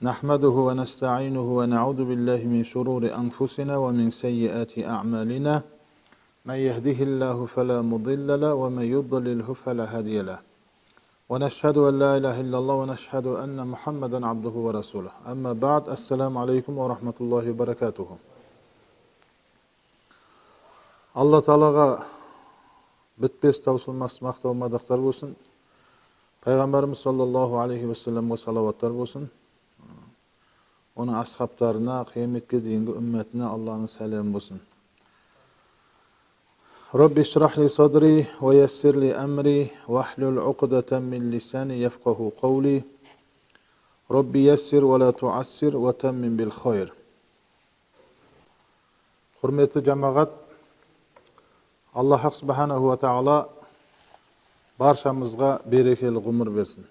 نحمده ونستعينه ونعوذ بالله من شرور أنفسنا ومن سيئات أعمالنا من يهده الله فلا مضل له ومن يضلله فلا هادي له ونشهد أن لا إله إلا الله ونشهد أن محمدا عبده ورسوله أما بعد السلام عليكم ورحمة الله وبركاته. Allah Teala'ga bitpes tavsilmas maqtov madaqlar bo'lsin. Peygamberimiz sallallahu aleyhi ve sellem'e salavatlar bo'lsin. Onun ashablarına, kıyametke deyingi ümmetine Allah'ın selamı olsun. Rabbi şrah li sadri ve yessir li emri ve ahlul uqdatan min lisani yefqahu qawli. Rabbi yessir ve la tuassir ve temmin bil hayr. Hürmetli cemaat, Allah subhanahu ve taala barşamızga berekeli gumur versin.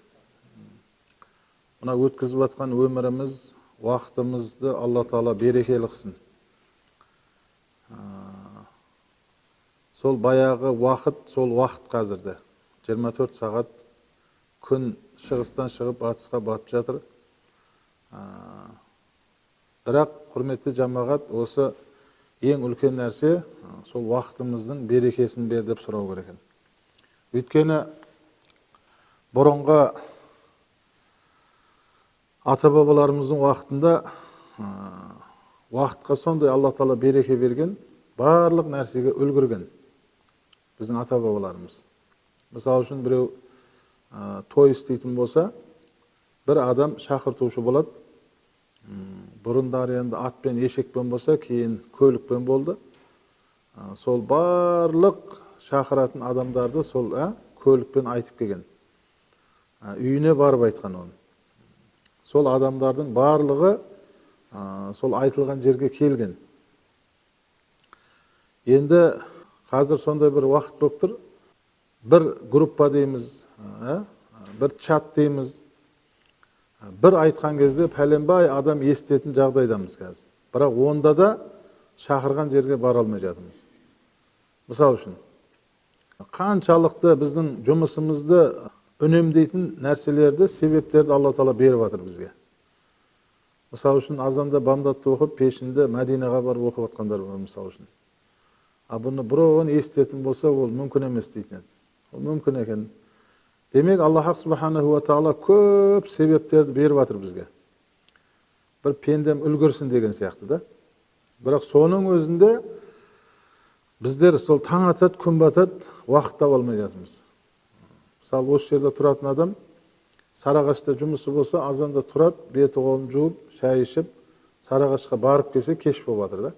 Buna ötküzüp atkan ömrümüz, vaqtimizni Allah Taala berekeli qilsin. Sol bayağı vaqt, sol vaqt қазірде. 24 saat kun шығыстан шығып батысқа батып жатыр. Бірақ құрметті жамағат, осы ең үлкен нәрсе сол вaqtымыздың берекесін бер деп сұрау керек екен. Өйткені бұрынғы ата-бабаларымыздың вақытында вақытқа сондай Алла Таала береке берген, барлық нәрсеге үлгерген біздің ата-бабаларымыз. Мысалы үшін біреу той істейтін болса, бір адам шақыртушы болады. Бұрындары енді атпен, ешекпен болса, кейін көлікпен болды. Сол барлық шақыратын адамдарды сол көлікпен айтып келген. Үйіне барып айтқан оны. Сол адамдардың барлығы сол айтылған жерге келген. Енді қазір сондай бір уақыт болып тұр. Bir группа дейміз, bir чат дейміз. Bir айтқан кезде пәленбай адам естетін жағдайдамыз қазір. Бірақ онда да шақырған жерге бара алмай жатырмыз. Мысалы үшін, қаншалықты біздің жұмысымызды үнемдейтін нәрселерді, себептерді Алла Таала беріп жатыр бізге. Мысалы үшін, азанда бамдатты оқып, пешінде Мәдинаға барып оқып жатқандар бар, мысалы үшін. Бұны бұрын естетін болса, ол мүмкін емес дейтін еді. Ол мүмкін екен. Демек, Аллах субханаху ва таала көп себептерді беріп жатыр бізге. Bir пендем үлгерсін деген сияқты да. Бірақ соның өзінде біздер сол таң атады, күн батады, уақыт таба алмай жатырмыз. Мысалы, осы жерде тұратын адам Сарыағашта жұмысы болса, азанда тұрады, беті қолын жуып, шай ішіп, Сарыағашқа барып келсе, кеш болып жатыр да.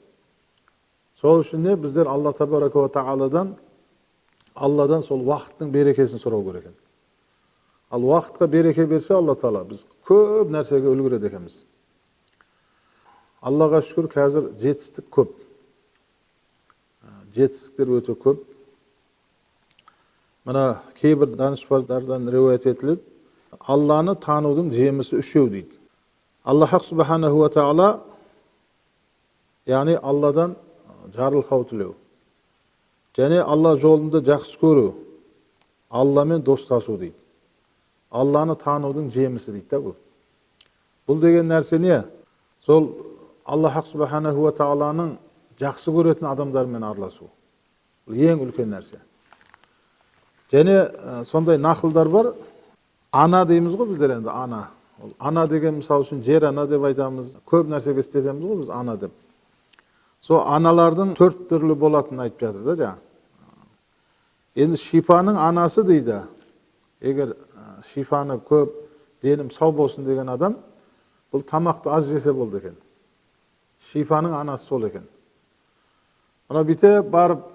Сол үшін не біздер Алла табарака ва тааладан, Алладан сол уақыттың берекесін сұрау керек екен. Ал уақытқа береке берсе Алла Таала, біз көп нәрсеге үлгереді екенбіз. Аллаға шүкір, қазір жетістік көп. Жетістіктер өте көп. Мына кейбір данышпандардан риуаят етіледі. Алланы танудың жемісі үшеу дейді. Аллах субханаху ва таала, яғни Алладан жарылқау тілеу. Және Алла жолында жақсы көру, Алламен достасу дейді. Алланы танудың жемісі дейді да бұл. Бұл деген нәрсе не? Сол Аллах субханаху ва тааланың жақсы көретін адамдармен араласу. Бұл ең үлкен нәрсе. Және сондай нақылдар бар. Ана дейміз ғой біздер енді, ана. Ана деген мысалы үшін жер ана деп айтамыз. Көп нәрсеге істетеміз ғой біз ана деп. Сол аналардың 4 түрлі болатынын айтып жатыр да жаңа. Енді шипаның анасы дейді. Егер шифаны көп, денім сау болсын деген адам, бұл тамақты аз жесе болды екен. Шифаның анасы сол екен. Мына бите барып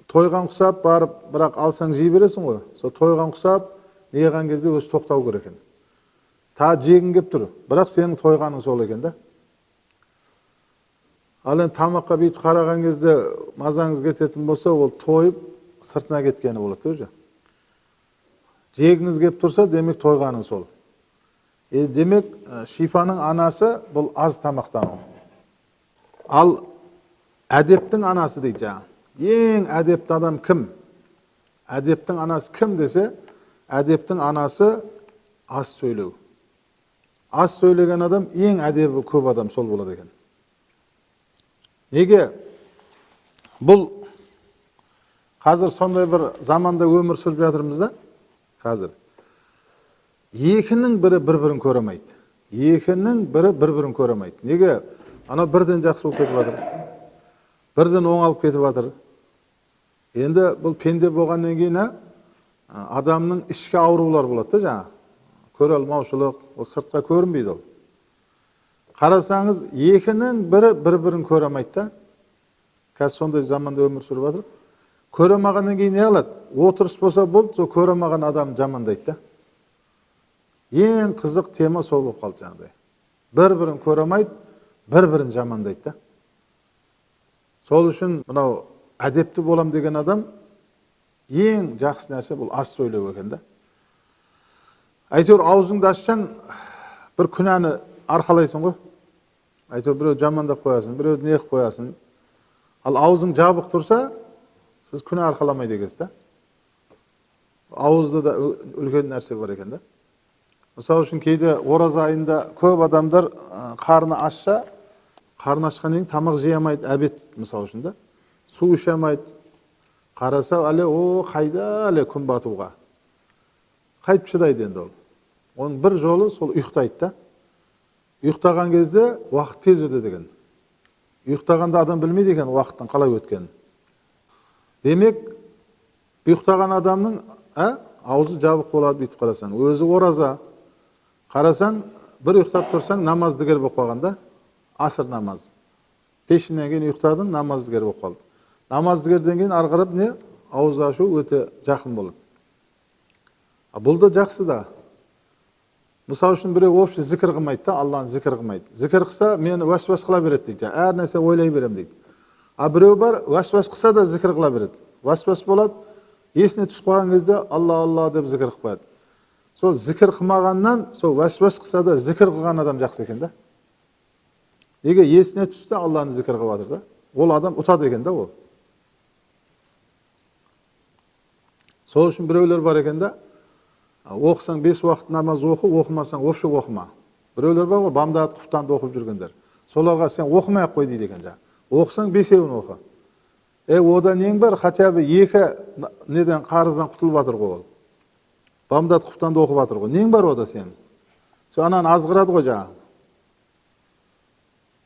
тойған құсап, барып бірақ алсаң жей бересің ғой. Сол тойған құсап, неған кезде өзі тоқтау керек екен. Та жегін кеп тұр, бірақ сенің тойғаның сол екен да. Ал енді тамаққа бүйтіп қараған кезде мазаңыз кететін болса, ол тойып сыртына кеткені болады өзі. Жегіңіз кеп тұрса, демек тойғаның сол. Демек шифаның анасы бұл аз тамақтану. Ал әдептің анасы дейді жаңа. Ең әдепті адам кім? Әдептің анасы кім десе, әдептің анасы аз сөйлеу. аз сөйлеген адам ең әдебі көп адам сол болады екен. Неге? Бұл қазір сондай бір заманда өмір сүріп жатырмыз да, қазір. Екінің бірі бір-бірін көремейді. Екінің бірі бір-бірін көремейді. Неге? Ана бірден жақсы болып кетіп жатыр. Бірден оңалып кетіп жатыр. Енді бұл пенде болғаннан кейін адамның ішкі аурулар болады да, жаңа. Көре алмаушылық, ол сыртқа көрінбейді ол. Қарасаңыз, екінің бірі бір-бірін көремейді да. Қазір сондай заманда өмір сүріп жатыр. Көремағаннан кейін не қылады? Отырыс болса болды, сол көремаған адам жамандайды да. Ең қызық тема сол болып қалды жаңағыдай. Бір-бірін көремейді, бір-бірін жамандайды да. Сол үшін мынау әдепті болам деген адам ең жақсы нәрсе бұл аз сөйлеу екен да. Әйтеуір аузыңды ашсаң бір күнәні арқалайсың ғой. Әйтеуір біреу жамандап қоясың, біреу не қылып қоясың. Ал аузың жабық тұрса, сіз күнә арқаламайды екенсіз да. Ауызда да үлкен нәрсе бар екен да. Мысалы үшін кейде ораза айында көп адамдар қарны ашса, қарны ашқаннан кейін тамақ жей алмайды, әбет мысалы үшін да. Су іше алмайды. Қараса, әле қайда әле күн батуға. Қайтып шыдайды енді ол. Оның бір жолы сол ұйықтайды да. Ұйықтаған кезде уақыт тез өтеді екен. Ұйықтағанда адам білмейді екен уақыттың қалай өткенін. Демек, ұйықтаған адамның аузы жабық болады бүйтіп қарасаң. Өзі ораза. Қарасаң, бір ұйықтап тұрсаң, намаздыгер болып қалған да. Асыр намаз. Пешінен кейін ұйықтадың, намаздыгер болып қалды. Намаздыгерден кейін арғарып не? Ауыз ашу өте жақын болады. Бұл да жақсы да. Мысалы үшін біреу общий зікір қылмайды да, Алланы зікір қылмайды. Зікір қылса, мені уәсуәс қыла береді дейді. Әр нәрсе ойлай берем дейді. Біреу бар, уәсуәс қылса да зікір қыла береді. Уәсуәс болады, есіне түсіп қалған кезде Алла, Алла деп зікір қылып қояды. Сол зікір қылмағаннан, сол уәсуәс қылса да зікір қылған адам жақсы екен да. Неге есіне түссе Алланы зікір қылып жатыр да. Ол адам ұтады екен да ол. Сол үшін біреулер бар екен да. Оқысаң 5 уақыт намаз оқы, оқымасаң вообще оқыма. Біреулер бар ғой, бамдат, құптанды оқып жүргендер. Соларға сен оқымай-ақ қой дейді екен жа. Оқысаң 5-еуін оқы. Одан нең бар? Хотя бы 2 неден қарыздан құтылып жатыр ғой ол. Бамдат, құптанды оқып жатыр ғой. Нең бар ода сен? Сол анан азғырады ғой жа.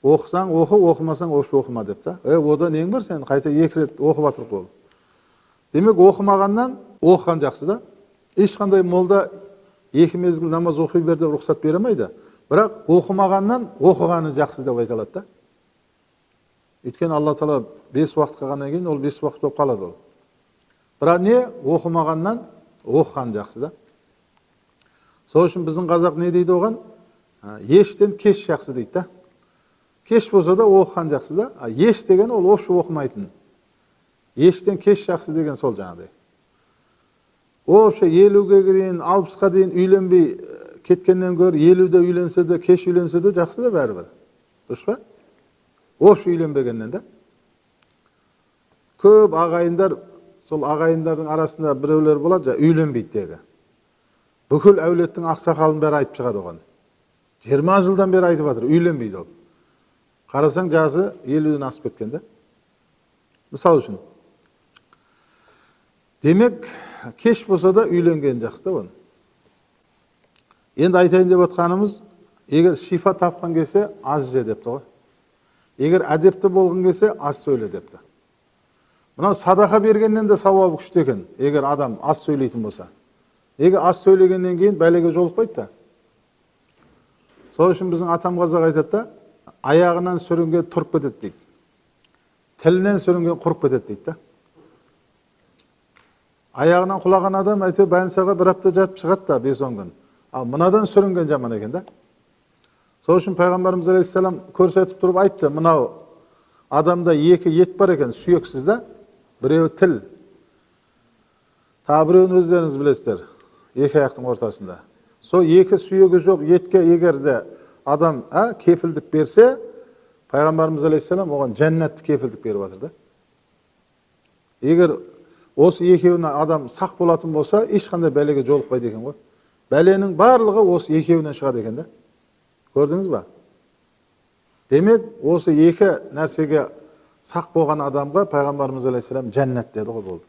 Оқысаң оқы, оқымасаң вообще оқыма деп та. Ода нең бар сен? Қайта 2 рет оқып жатыр ғой. Демек, оқымағаннан оқыған жақсы да. Ешқандай молда 2 мезгіл намаз оқи бер деп рұқсат беремейді. Бірақ оқымағаннан оқығаны жақсы деп айтылады да. Өйткені Алла Тағала 5 уақыт қылғаннан кейін ол 5 уақыт болып қалады ол. Бірақ не? Оқымағаннан оқыған жақсы да. Сол үшін біздің қазақ не дейді оған? Ештен кеш жақсы дейді да. Кеш болса да оқыған жақсы да. Еш деген ол вообще оқымайтын. Ештен кеш жақсы деген сол жаңағыдай. Вообще 50-ге дейін, 60-қа дейін үйленбей кеткеннен гөрі 50-де үйленсе де, кеш үйленсе де жақсы да бәрібір. Дұрыс па? Вообще үйленбегеннен де. Көп ағайындар, сол ағайындардың арасында біреулер болады, үйленбейді дегі. Бүкіл әулеттің ақсақалын бәрі айтып шығады оған. 20 жылдан бері айтып жатыр, үйленбейді ол. Қарасаң жасы 50-ден асып кеткен де. Мысал үшін. Демек, кеш болса да үйленген жақсы да оны. Енді айтайын деп отқанымыз, егер шифа тапқан келсе, аз же депті ғой. Егер әдепті болғын келсе, аз сөйле депті. Мынау садақа бергеннен де сауабы күшті екен, егер адам аз сөйлейтін болса. Егер аз сөйлегеннен кейін бәлеге жолықпайды да. Сол үшін біздің атам қазақ айтады да, аяғынан сүрінген тұрып кетеді дейді. Тілінен сүрінген құрып кетеді дейді да. Аяғынан құлаған адам әйтеуір больницаға 1 апта жатып шығады да 5-10 күн. Ал мынадан сүрінген жаман екен да. Сол үшін пайғамбарымыз алейхиссалам көрсетіп тұрып айтты, мынау адамда 2 ет бар екен, сүйексіз да. Біреуі тіл. Тағы біреуін өздеріңіз білесіздер, 2 аяқтың ортасында. Сол 2 сүйегі жоқ етке егер де адам кепілдік берсе, пайғамбарымыз алейхиссалам оған жәннатты кепілдік беріп жатыр да. Егер осы екеуіне адам сақ болатын болса, ешқандай бәлеге жолықпайды екен ғой. Бәленің барлығы осы екеуінен шығады екен да. Gördünüz mü? Demek, осы екі нәрсеге сақ болған адамға Пайғамбарымыз алейхиссалам жәннат деді ғой болды.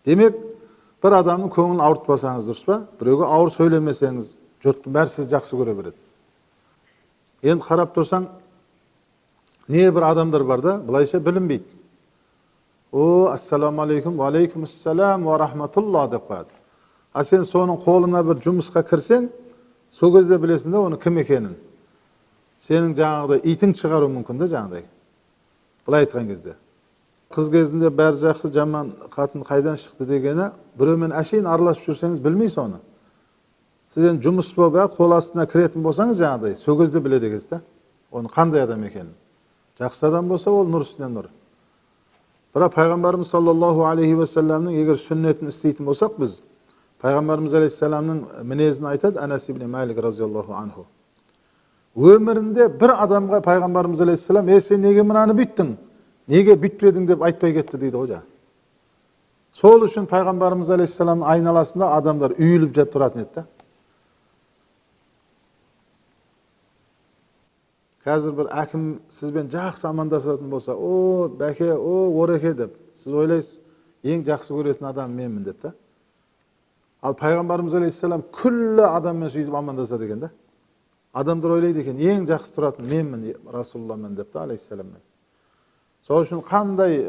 Демек, бір адамның көңілін ауыртпасаңыз дұрыс па? Біреуге ауыр сөйлемесеңіз, жұрттың бәрі сізді жақсы көре береді. Енді қарап тұрсаң, не бір адамдар бар да, бұлайша білінбейді. О, ассаламу алейкум, ва алейкум ассалам, ва рахматулла деп қояды. А сен соның қолына бір жұмысқа кірсең, сол кезде білесің де оның кім екенін. Сенің жаңағыдай итің шығару мүмкін де жаңағыдай. Бұлай айтқан кезде. Қыз кезінде бәрі жақсы, жаман қатын қайдан шықты дегені, біреумен әшейін араласып жүрсеңіз білмейсіз оны. Сізден жұмыс болып, қол астына кіретін болсаңыз жаңағыдай, сол кезде біледі екенсіз да, оның қандай адам екенін. Жақсы адам болса, ол нұр үстіне нұр. Бірақ Пайғамбарымыз саллаллаху алейхи ва салламның егер сүннетін істейтін болсақ біз, Пайғамбарымыз алейхиссаламның мінезін айтады Анас ибн Малик разияллаху анху. Өмірінде бір адамға Пайғамбарымыз алейхиссалам, сен неге мынаны бүйттің? Неге бүйтпедің деп айтпай кетті дейді ғой. Сол үшін Пайғамбарымыз алейхиссаламның айналасында адамдар үйіліп жатып тұратын еді. Қазір бір әкім сізбен жақсы амандасатын болса, о, бәке, о, ореке деп, сіз ойлайсыз, ең жақсы көретін адам менмін деп та. Ал Пайғамбарымыз алейхиссалам күллі адаммен сөйтіп амандасады екен да. Адамдар ойлайды екен, ең жақсы тұратын менмін, Расулулламен деп та, алейхиссаламмен. Сол үшін қандай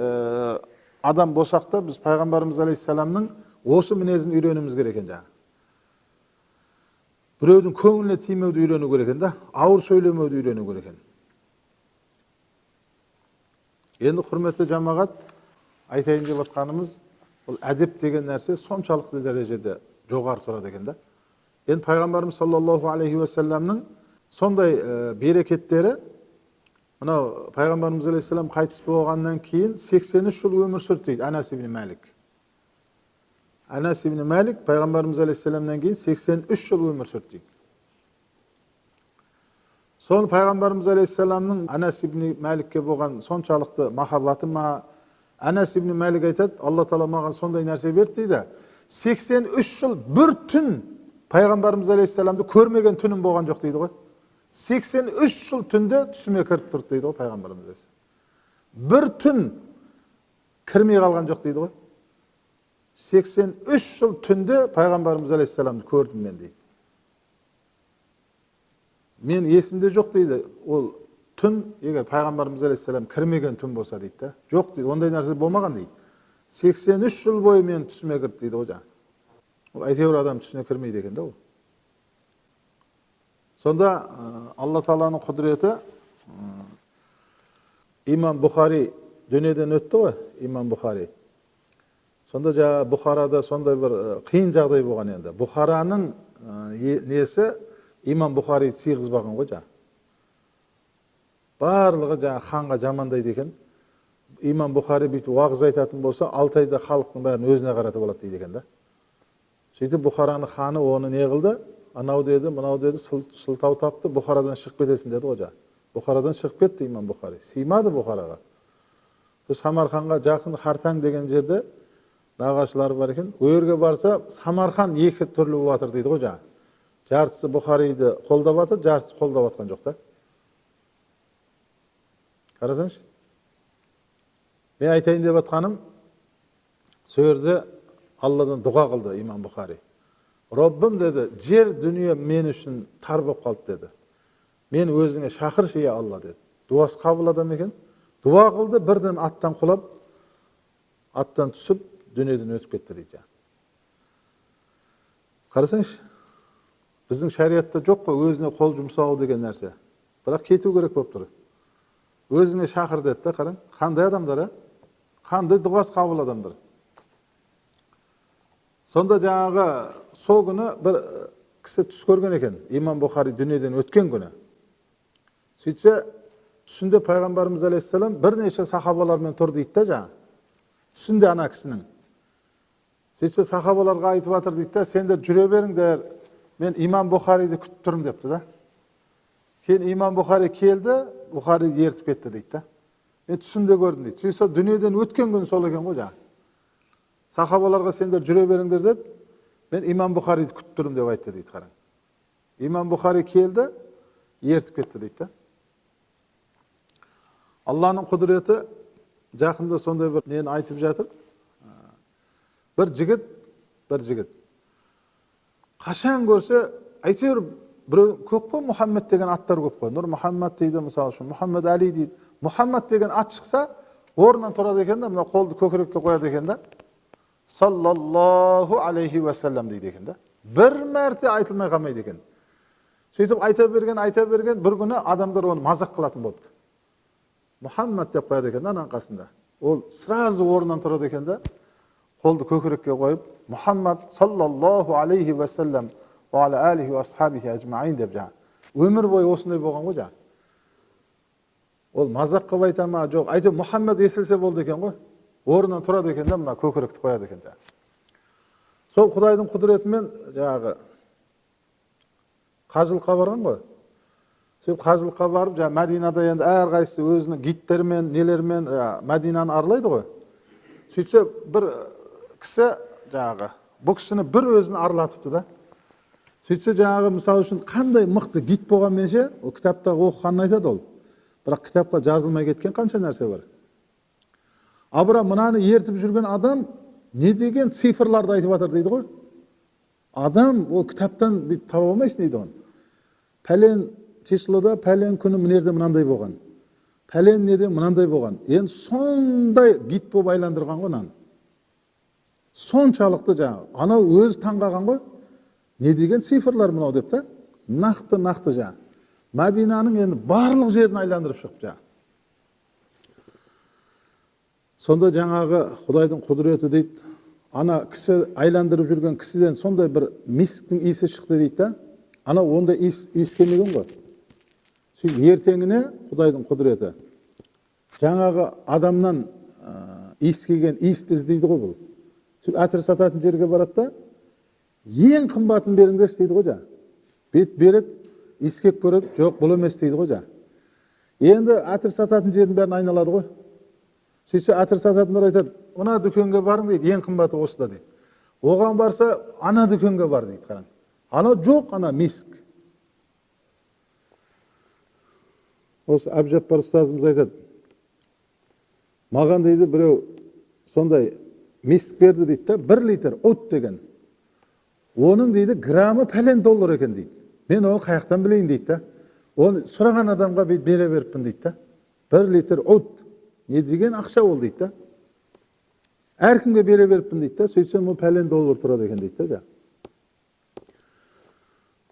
адам болсақ та, біз Пайғамбарымыз алейхиссаламның осы мінезін үйренуіміз керек екен жаңа. Біреудің көңіліне тимеуді үйрену керек екен да, ауыр сөйлемеуді үйрену керек екен. Енді құрметті жамағат, айтайын деп жатқанымыз, бұл әдеп деген нәрсе соншалықты дәрежеде жоғары тұрады екен да. Енді Пайғамбарымыз саллаллаху алейхи ва салламның сондай берекеттері, мынау Пайғамбарымыз алейхиссалам қайтыс болғаннан кейін 83 жыл өмір сүрді дейді Анас ибн Малик. Анас ибн Малик Пайғамбарымыз алейхиссаламнан кейін 83 жыл өмір сүрді дейді. Соны Пайғамбарымыз алейхиссаламның Анас ибн Маликке болған соншалықты махаббаты ма, Анас ибн Малик айтады, Алла Тағала маған сондай нәрсе берді дейді. 83 жыл бір түн Пайғамбарымыз алейхиссаламды көрмеген түнім болған жоқ дейді ғой. 83 жыл түнде түсіме кіріп тұрды дейді ғой Пайғамбарымыз. Бір түн кірмей қалған жоқ дейді ғой. 83 жыл түнде Пайғамбарымыз алейхиссаламды көрдім мен дейді. Мен есімде жоқ дейді. Ол түн, егер Пайғамбарымыз алейхиссалам кірмеген түн болса дейді. Жоқ дейді, ондай нәрсе болмаған дейді. 83 жыл бойы мен түсіме кірді дейді ғой. Ол әйтеуір адам түсіне кірмейді екен да ол. Сонда Алла Тағаланың құдіреті, имам Бұхари дүниеден өтті ғой, имам Бұхари. Сонда жаңа Бұхарада сондай бір қиын жағдай болған енді. Бұхараның несі имам Бұхари сыйғызбаған ғой жаңа. Барлығы жаңа ханға жамандайды екен. Имам Бұхари бүйтіп уағыз айтатын болса, 6 айда халықтың бәрін өзіне қаратып алады дейді екен да. Сөйтіп Бұхараның ханы оны не қылды? Анау деді, мынау деді, сылтау тапты, Бұхарадан шығып кетесің деді ғой. Бұхарадан шығып кетті имам Бұхари. Сыймады Бұхараға. Самарқанға жақын Хартаң деген жерде нағашылары бар екен. Ол жерге барса, Самарқан екі түрлі болып жатыр дейді ғой. Жартысы Бұхариді қолдап жатыр, жартысы қолдап жатқан жоқ та. Қарасаңшы. Мен айтайын деп жатқаным, сол жерде Алладан дұға қылды имам Бұхари. Роббым деді, жер дүние мен үшін тар болып қалды деді. Мен өзіңе шақыршы я Алла деді. Дуасы қабыл адам екен. Дуа қылды, бірден аттан құлап, аттан түсіп, дүниеден өтіп кетті дейді. Қарасаңшы, біздің шариатта жоқ қой, өзіне қол жұмсау деген нәрсе. Бірақ кету керек болып тұр. Өзіңе шақыр деді, қараң. Қандай адамдар, қандай дуасы қабыл адамдар. Сонда жаңағы сол күні бір кісі түс көрген екен, имам Бұхари дүниеден өткен күні. Сөйтсе, түсінде Пайғамбарымыз алейхиссалам бірнеше сахабалармен тұр дейді да жаңа. Түсінде ана кісінің. Сөйтсе, сахабаларға айтып жатыр дейді да, сендер жүре беріңдер, мен имам Бұхариді күтіп тұрмын депті да. Кейін имам Бұхари келді, Бұхариді ертіп кетті дейді да. Мен түсінде көрдім дейді. Сөйтсе, дүниеден өткен күні сол екен ғой жаңа. Сахабаларға сендер жүре беріңдер деді, мен имам Бұхариді күтіп тұрмын деп айтты дейді қараң. İmam Buxari keldi, ертіп кетті дейді да. Allah'ın kudreti жақында сондай bir neni айтып жатыр. Bir жігіт. Қашан көрсе, әйтеуір біреу көп қой, Мұхаммед деген аттар көп қой. Нұр Мұхаммед дейді, мысалы үшін, Мұхаммед Әли дейді. Мұхаммед деген ат шықса, орнынан тұрады екен да, мына қолды көкірекке қояды екен да. Саллаллаху алейхи вассалам дейді екен да. Bir mәрте айтылмай қалмайды екен. Сөйтіп айта берген, бір күні адамдар оны мазақ қылатын болыпты. Мұхаммед деп қояды екен да, ананың қасында. Ол сразу орнынан тұрады екен да, қолды көкірекке қойып, Мұхаммед саллаллаху алейхи вассалам ва аля алихи ва асхабихи ажмаин деп жаңа. Өмір бойы осындай болған ғой жаңа. Ол мазақ қылып айта ма, жоқ, әйтеуір Мұхаммед есілсе болды екен ғой. Орнынан тұрады екен да, мына көкіректі қояды екен жаңа. Сол Құдайдың құдіретімен жаңағы қажылыққа барған ғой. Сөйтіп қажылыққа барып, жаңа Мәдинада енді әрқайсысы өзінің гидтермен, нелермен Мәдинаны аралайды ғой. Сөйтсе бір кісі жаңағы бұл кісіні бір өзін аралатыпты да. Сөйтсе жаңағы мысалы үшін қандай мықты гид болғанменше, ол кітаптағы оқығанын айтады ол. Бірақ кітапқа жазылмай кеткен қанша нәрсе бар. Абыра мынаны ертіп жүрген адам не деген цифрларды айтып жатыр дейді ғой. Адам ол кітаптан таба алмайсың дейді оны. Пәлен числода, пәлен күні мінерде мынандай болған. Пәлен неде мынандай болған. Енді сондай гид болып айландырған ғой наны. Соншалықты жаңағы. Анау өзі таңғаған ғой. Не деген цифрлар мынау деп та. Нақты жаңағы. Мәдинаның енді барлық жерін айландырып шығып жаңағы. Сонда жаңағы Құдайдың құдіреті дейді. Ана кісі айландырып жүрген кісіден сондай бір мисктің иісі шықты дейді да. Ана ондай иіс келмеген ғой. Сөйтіп ертеңіне Құдайдың құдіреті. Жаңағы адамнан иіс келген иісті іздейді ғой бұл. Сөйтіп әтір сататын жерге барады да, ең қымбатын беріңдерші дейді ғой жаңағы. Бет береді, иіскеп көреді, жоқ бұл емес дейді ғой жаңағы. Енді әтір сататын жердің бәрін айналады ғой. Сөйтсе әтір сататындар айтады, мына дүкенге барың дейді, ең қымбаты осыда дейді. Оған барса, ана дүкенге бар дейді, қараң. Ана жоқ, ана миск. Осы Әбжаппар ұстазымыз айтады, маған дейді біреу сондай миск берді дейді да, 1 литр от деген. Оның дейді грамы пәлен доллар екен дейді. Мен оны қаяқтан білейін дейді да. Оны сұраған адамға бере беріппін дейді да. 1 литр от. Не деген ақша ол дейді да. Әркімге бере беріппін дейді да. Сөйтсем ол пәлен доллар тұрады екен дейді да.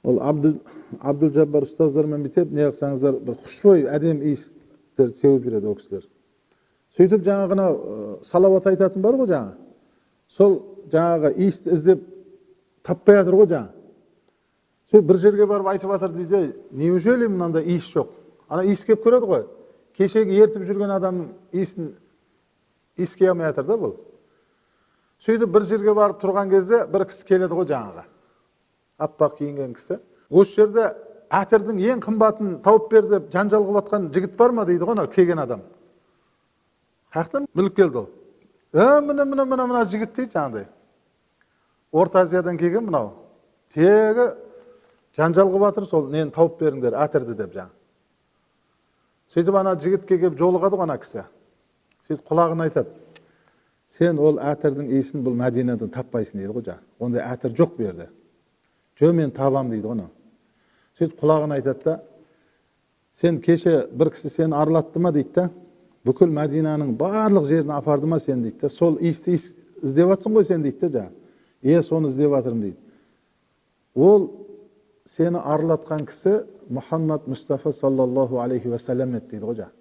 Ол Абдул-Жаббар ұстаздармен бітеп, не қылсаңыздар, бір құшбой әдем иістер сеуіп береді ол кісілер. Сөйтіп жаңағына салауат айтатын бар ғой жаңа. Сол жаңағы иісті іздеп таппай жатыр ғой жаңа. Сөйтіп бір жерге барып айтып жатыр дейді, неужели мынандай иіс жоқ? Ана иіскеп көреді ғой. Кешегі ертіп жүрген адамның иісін иіскей алмай жатыр да бұл. Сөйтіп бір жерге барып тұрған кезде бір кісі келеді ғой жаңаға. Аппақ киінген кісі. Осы жерде әтірдің ең қымбатын тауып бер деп жанжал қылып жатқан жігіт бар ма дейді ғой, келген адам. Қаяқтан біліп келді ол. Мына жігіт дейді жаңағыдай. Орта Азиядан келген мынау. Тегі жанжал қылып жатыр, сол нені тауып беріңдер, әтірді деп жаңа. Сөйтіп ана жігітке келіп жолығады ғой ана кісі. Сөйтіп құлағын айтады. Сен ол әтірдің иісін бұл Мәдинадан таппайсың дейді ғой жаңа. Ондай әтір жоқ bu yerде. Жо мен табам дейді ғой. Сөйтіп құлағын айтады да, сен кеше бір кісі сені аралатты ма дейді да, бүкіл Мәдинаның барлық жеріне апарды ма сен дейді да, сол иісті іздеп жатсың ғой сен дейді да жаңа. Соны іздеп жатырмын дейді. Ол сені аралатқан кісі Мұхаммад Мұстафа саллаллаху алейхи ва саллям дейді ғой жаңа.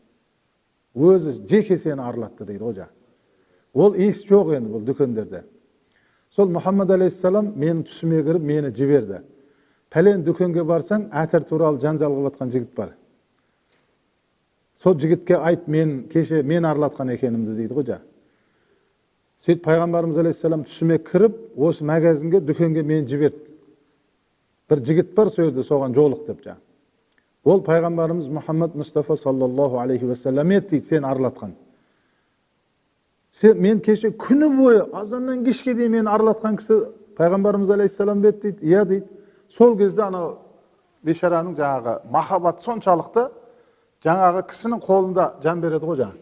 Өзі жеке сені аралатты дейді ғой жаңа. Ол иіс жоқ енді бұл дүкендерде. Сол Мұхаммад алейхиссалам мені түсіме кіріп, мені жіберді. Пәлен дүкенге барсаң, әтір туралы жанжал қылып жатқан жігіт бар. Сол жігітке айт, мен кеше мен аралатқан екенімді дейді ғой жаңа. Сөйтіп пайғамбарымыз алейхиссалам түсіме кіріп, осы магазинге, дүкенге мені жіберді. Bir жігіт бар сол жерде, соған жолық деп жаңа. Ол пайғамбарымыз Мұхаммад Мұстафа саллаллаху алейхи ва саллям дейді, сен аралатқан. Мен кеше күні бойы азаннан кешке дейін мені аралатқан кісі пайғамбарымыз алейхиссалам бет дейді. Иә дейді. Сол кезде ана бейшараның жаңағы махаббаты соншалықты жаңағы кісінің қолында жан береді ғой жаңа.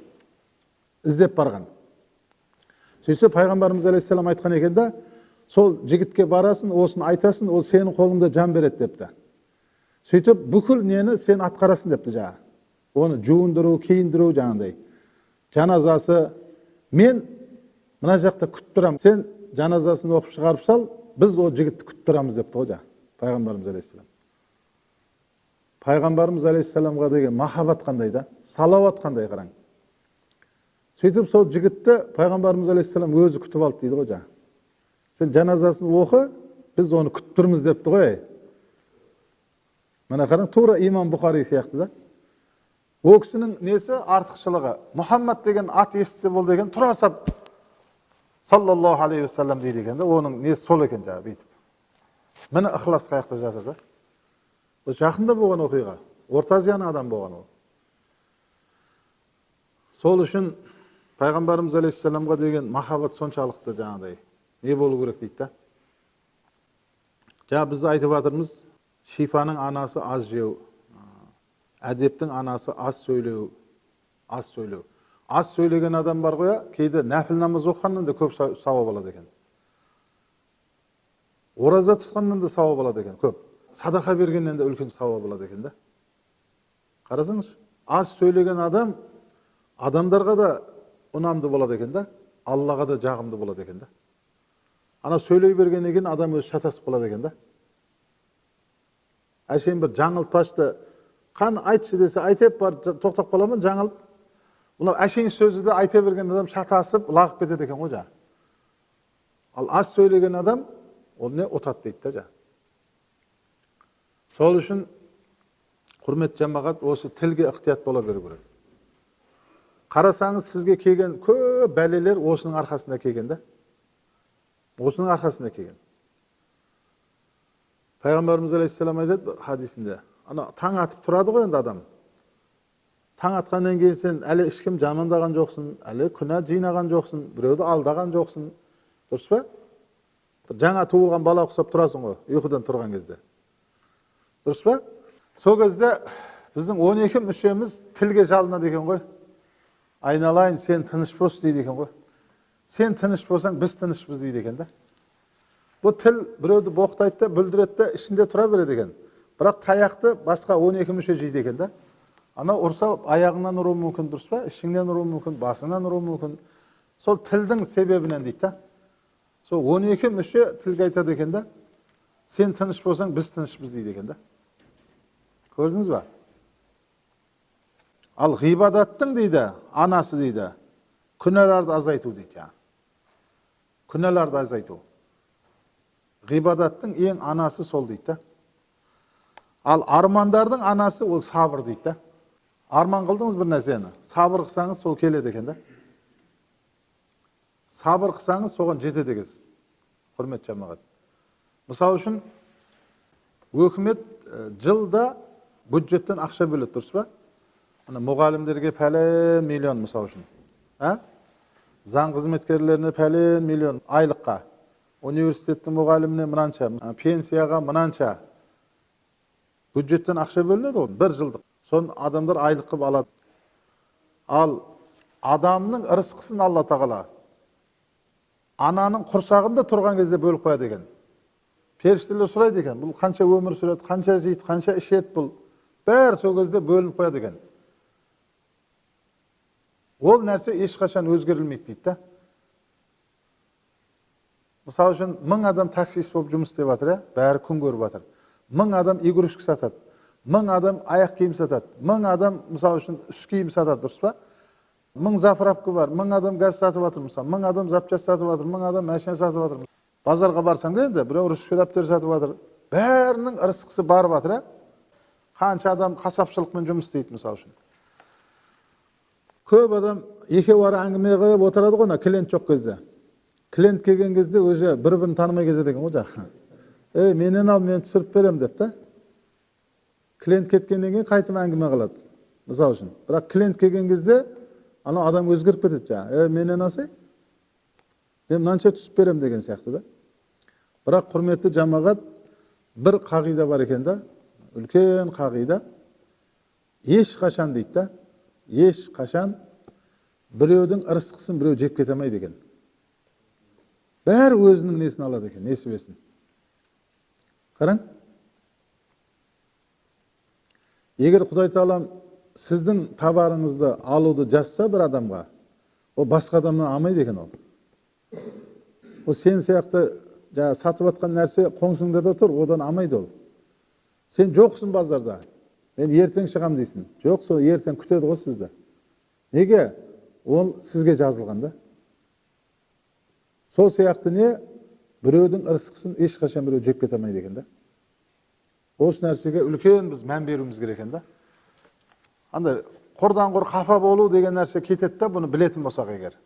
Іздеп барған. Сөйтсе пайғамбарымыз алейхиссалам айтқан екен да, сол жігітке барасын, осын айтасын, ол сенің қолыңда жан береді депті. Сөйтіп бүкіл нені сен атқарасын депті жаңа. Оны жуындыру, киіндіру жаңағыдай. Жаназасы, мен мына жақта күтіп тұрамын. Сен жаназасын оқып шығарып сал, біз о жігітті күтіп тұрамыз депті ғой жаңа. Пайғамбарымыз алейхиссалам. Пайғамбарымыз алейхиссаламға деген махаббат қандай да, салауат қандай қараң. Сөйтіп сол жігітті пайғамбарымыз алейхиссалам өзі күтіп алды дейді ғой жаңа. Сен жаназасын оқы, біз оны күтіп тұрмыз депті ғой. Мына қараң, тура имам Бұхари сияқты да. О кісінің несі артықшылығы. Мұхаммад деген ат естісе болды екен, тұра сап саллаллаху алейхи уассалам дейді екен да. Оның несі сол екен жаңа бүйтіп. Міне ықылас қаяқта жатыр да. Бұл жақында болған оқиға. Орта Азияның адам болған ол. Сол үшін пайғамбарымыз алейхиссаламға деген махаббат соншалықты жаңағыдай не болу керек дейді да. Жаңа біз айтып жатырмыз, шифаның анасы аз жеу, әдептің анасы аз сөйлеу, аз сөйлеу. Аз сөйлеген адам бар ғой, кейде нәпіл намаз оқығаннан да көп сауап алады екен. Ораза тұтқаннан да сауап алады екен, көп. Садақа бергеннен де үлкен сауап алады екен да. Қарасаңыз, аз сөйлеген адам адамдарға да ұнамды болады екен да, Аллаға да жағымды болады екен да. Ана сөйлей бергеннен кейін адам өзі шатасып қалады екен да. Әшейін бір жаңылтпашты, қан айтшы десе, айтып бар, тоқтап қаламын, жаңылып. Бұны әшейін сөзді де айта берген адам шатасып, лағып кетеді екен ғой жаңа. Ал аз сөйлеген адам, ол не ұтады дейді да жаңа. Сол үшін құрметті жамағат, осы тілге ықтият бола беру керек. Қарасаңыз, сізге келген көп бәлелер осының арқасында келген да. Осының арқасында келген. Пайғамбарымыз алейхиссалам айтады хадисінде, ана таң атып тұрады ғой енді адам. Таң атқаннан кейін сен әлі ешкім жамандаған жоқсың, әлі күнә жинаған жоқсың, біреуді алдаған жоқсың. Дұрыс па? Жаңа туылған бала ұқсап тұрасың ғой, ұйқыдан тұрған кезде. Дұрыс па? Сол кезде біздің 12 мүшеміз тілге жалынады екен ғой. Айналайын, сен тыныш бос дейді екен ғой. Сен тыныш болсаң, біз тынышпыз дейді екен да. Бұл тіл біреуді боқтайды да, бүлдіреді да, ішінде тұра береді екен. Бірақ таяқты басқа 12 мүше жейді екен да. Ана ұрса аяғынан ұруы мүмкін, дұрыс па? Ішіңнен ұруы мүмкін, басыңнан ұруы мүмкін. Сол тілдің себебінен дейді да. Сол 12 мүше тілге айтады екен да. Сен тыныш болсаң, біз тынышпыз дейді екен да. Көрдіңіз ба? Ал ғибадаттың дейді, анасы дейді, күнәларды азайту дейді. Күнәларды азайту. Ғибадаттың ең анасы сол дейді. Ал армандардың анасы ол сабыр дейді. Арман қылдыңыз бір нәрсені, сабыр қылсаңыз сол келеді екен да. Сабыр қылсаңыз соған жетеді екенсіз. Құрметті жамағат. Мысалы үшін өкімет жылда бюджеттен ақша бөледі, дұрыс па? Мұғалімдерге пәлен миллион мысалы үшін. Заң қызметкерлеріне пәлен миллион айлыққа. Университеттің мұғаліміне мынанша, пенсияға мынанша. Бюджеттен ақша бөлінеді ғой, бір жылдық. Сон адамдар айлық қып алады. Ал адамның ырысқысын Алла тағала ананың құрсағында тұрған кезде бөліп қояды екен. Періштелер сұрайды екен, бұл қанша өмір сүреді, қанша жейді, қанша ішеді бұл. Бәрі сол кезде бөлініп қояды екен. Ол нәрсе ешқашан өзгерілмейді дейді. Мысалы үшін 1000 адам таксист болып жұмыс істеп жатыр, бәрі күн көріп жатыр. 1000 адам игрушка сатады, 1000 адам аяқ киім сатады, 1000 адам мысалы үшін үш киім сатады, дұрыс па? 1000 заправка бар, 1000 адам газ сатып жатыр, мысалы 1000 адам запчасть сатып жатыр, 1000 адам машина сатып жатыр. Базарға барсаң да енді біреу ручка дәптер сатып жатыр. Бәрінің ырысқысы барып жатыр. Қанша адам қасапшылықпен жұмыс істейді мысалы үшін. Көп адам екеуара әңгіме қылып отырады ғой, клиент жоқ кезде. Клиент келген кезде өзі бір-бірін танымай кетеді екен ғой жақын. Менен ал, мен түсіріп берем деп та. Клиент кеткеннен кейін қайтып әңгіме қылады. Мысалы үшін. Бірақ клиент келген кезде ана адам өзгеріп кетеді жаңа. Менен алсай, мен мынанша түсіп берем деген сияқты да. Бірақ құрметті жамағат, бір қағида бар екен да. Үлкен қағида. Еш қашан дейді да, еш қашан біреудің ырысқысын біреу жеп кете алмайды екен. Бәрі өзінің несін алады екен, несібесін. Қараң. Егер Құдай Тағала сіздің табарыңызды алуды жазса бір адамға, о басқа адамнан алмайды екен ол. О сен сияқты сатып атқан нәрсе қоңсыңда да тұр, одан алмайды ол. Сен жоқсың базарда. Мен ертең шығам дейсің. Жоқ, сол ертең күтеді ғой сізді. Неге? Ол сізге жазылған да. Сол сияқты не? Біреудің ырысқысын ешқашан біреу жеп кете алмайды екен да. Осы нәрсеге үлкен біз мән беруіміз керек екен да. Андай қордан қор қапа болу деген нәрсе кетеді да, бұны білетін болсақ егер.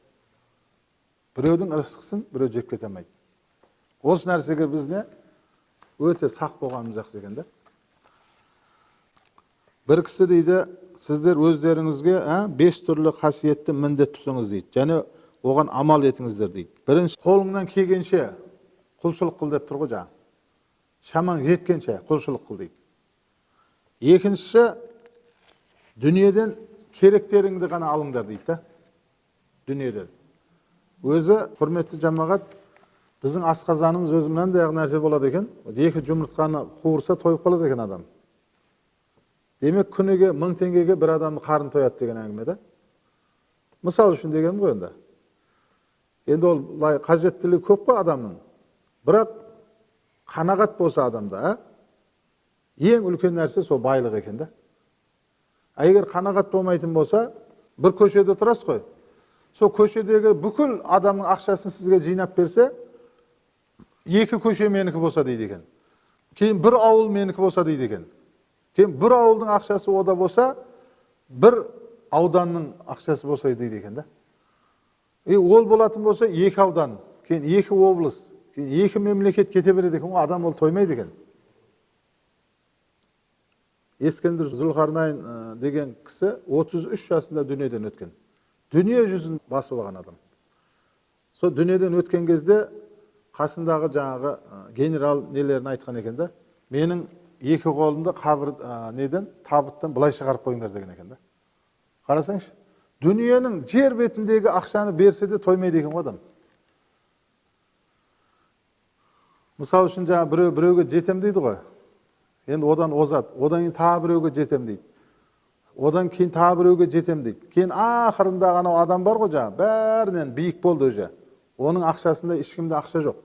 Біреудің ырысқысын біреу жеп кете алмайды. Осы нәрсеге біз не? Өте сақ болғанымыз жақсы екен да. Бір кісі дейді, сіздер өздеріңізге 5 түрлі қасиетті міндет тұтыңыз дейді. Және оған амал етіңіздер дейді. Бірінші, қолыңнан келгенше құлшылық қыл деп тұр ғой жаңа. Шамаң жеткенше құлшылық қыл дейді. Екіншісі, дүниеден керектеріңді ғана алыңдар дейді да. Дүниеден. Өзі, құрметті жамағат, біздің асқазанымыз өзі мынандай нәрсе болады екен. 2 жұмыртқаны қуырса тойып қалады екен адам. Демек, күніге 1000 теңгеге бір адамды қарын тояды деген әңгіме да. Мысал үшін дегенім ғой енді. Енді ол қажеттілігі көп қой адамның. Бірақ қанағат болса адамда, ең үлкен нәрсе сол байлық екен да. Егер қанағат болмайтын болса, бір көшеде тұрасыз ғой. Сол көшедегі бүкіл адамның ақшасын сізге жинап берсе, 2 көше менікі болса дейді екен. Кейін бір ауыл менікі болса дейді екен. Кейін бір ауылдың ақшасы ода болса, бір ауданның ақшасы болса дейді екен да. Ол болатын болса, 2 аудан, кейін 2 облыс, кейін 2 мемлекет кете береді екен, адам ол тоймайды екен. Ескендір Зүлқарнайн деген кісі 33 жасында дүниеден өткен. Дүние жүзін басып алған адам. Сол дүниеден өткен кезде қасындағы жаңағы генерал нелерін айтқан екен да. Менің 2 қолымды табыттан былай шығарып қойыңдар деген екен да. Қарасаңшы, дүниенің жер бетіндегі ақшаны берсе де тоймайды екен адам. Мысал үшін жаңа біреуге жетем дейді ғой. Енді одан озат, одан кейін тағы біреуге жетем дейді. Одан кейін тағы біреуге жетем дейді. Кейін ақырында анау адам бар ғой жаңа, бәрінен биік болды өзі. Оның ақшасында ешкімде ақша жоқ.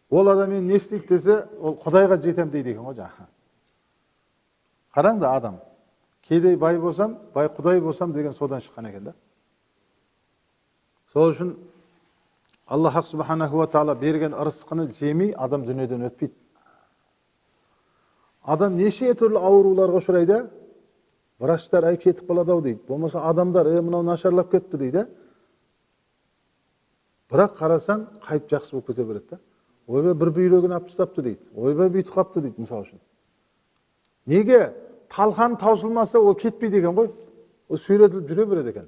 Ол адам мен не істейді десе, ол Құдайға жетем дейді екен ғой жаңа. Қараң да адам. Кейде бай болсам, бай Құдай болсам деген содан шыққан екен да. Сол үшін Аллах Субханаху ва Таала берген ырысқыны жемей адам дүниеден өтпейді. Адам неше түрлі ауруларға ұшырайды. Врачтар ай кетіп қалады дейді. Болмаса адамдар мынау нашарлап кетті дейді. Бірақ қарасаң қайтып жақсы болып кете береді да. Ойбай бір бүйрегін алып тастапты дейді. Ойбай бүйтіп қалыпты дейді мысалы үшін. Неге? Талқан таусылмаса ол кетпейді екен ғой. Ол сүйретіліп жүре береді екен.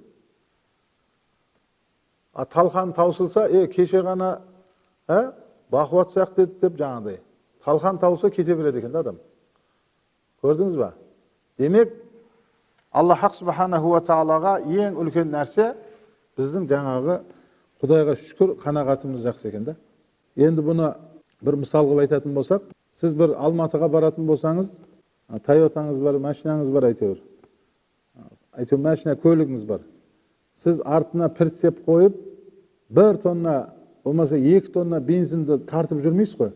Талқан таусылса, кеше ғана бақуат сияқты еді деп жаңағыдай. Талқан тауса кете береді екен адам. Көрдіңіз ба? Демек, Аллах Субханаху ва Таалаға ең үлкен нәрсе біздің жаңағы Құдайға шүкір қанағатымыз жақсы екен да. Енді бұны бір мысал қылып айтатын болсақ, сіз бір Алматыға баратын болсаңыз, Тойотаңыз бар, машинаңыз бар әйтеуір. Әйтеуір машина көлігіңіз бар. Сіз артына прицеп қойып, 1 тонна, болмаса 2 тонна бензинді тартып жүрмейсіз ғой.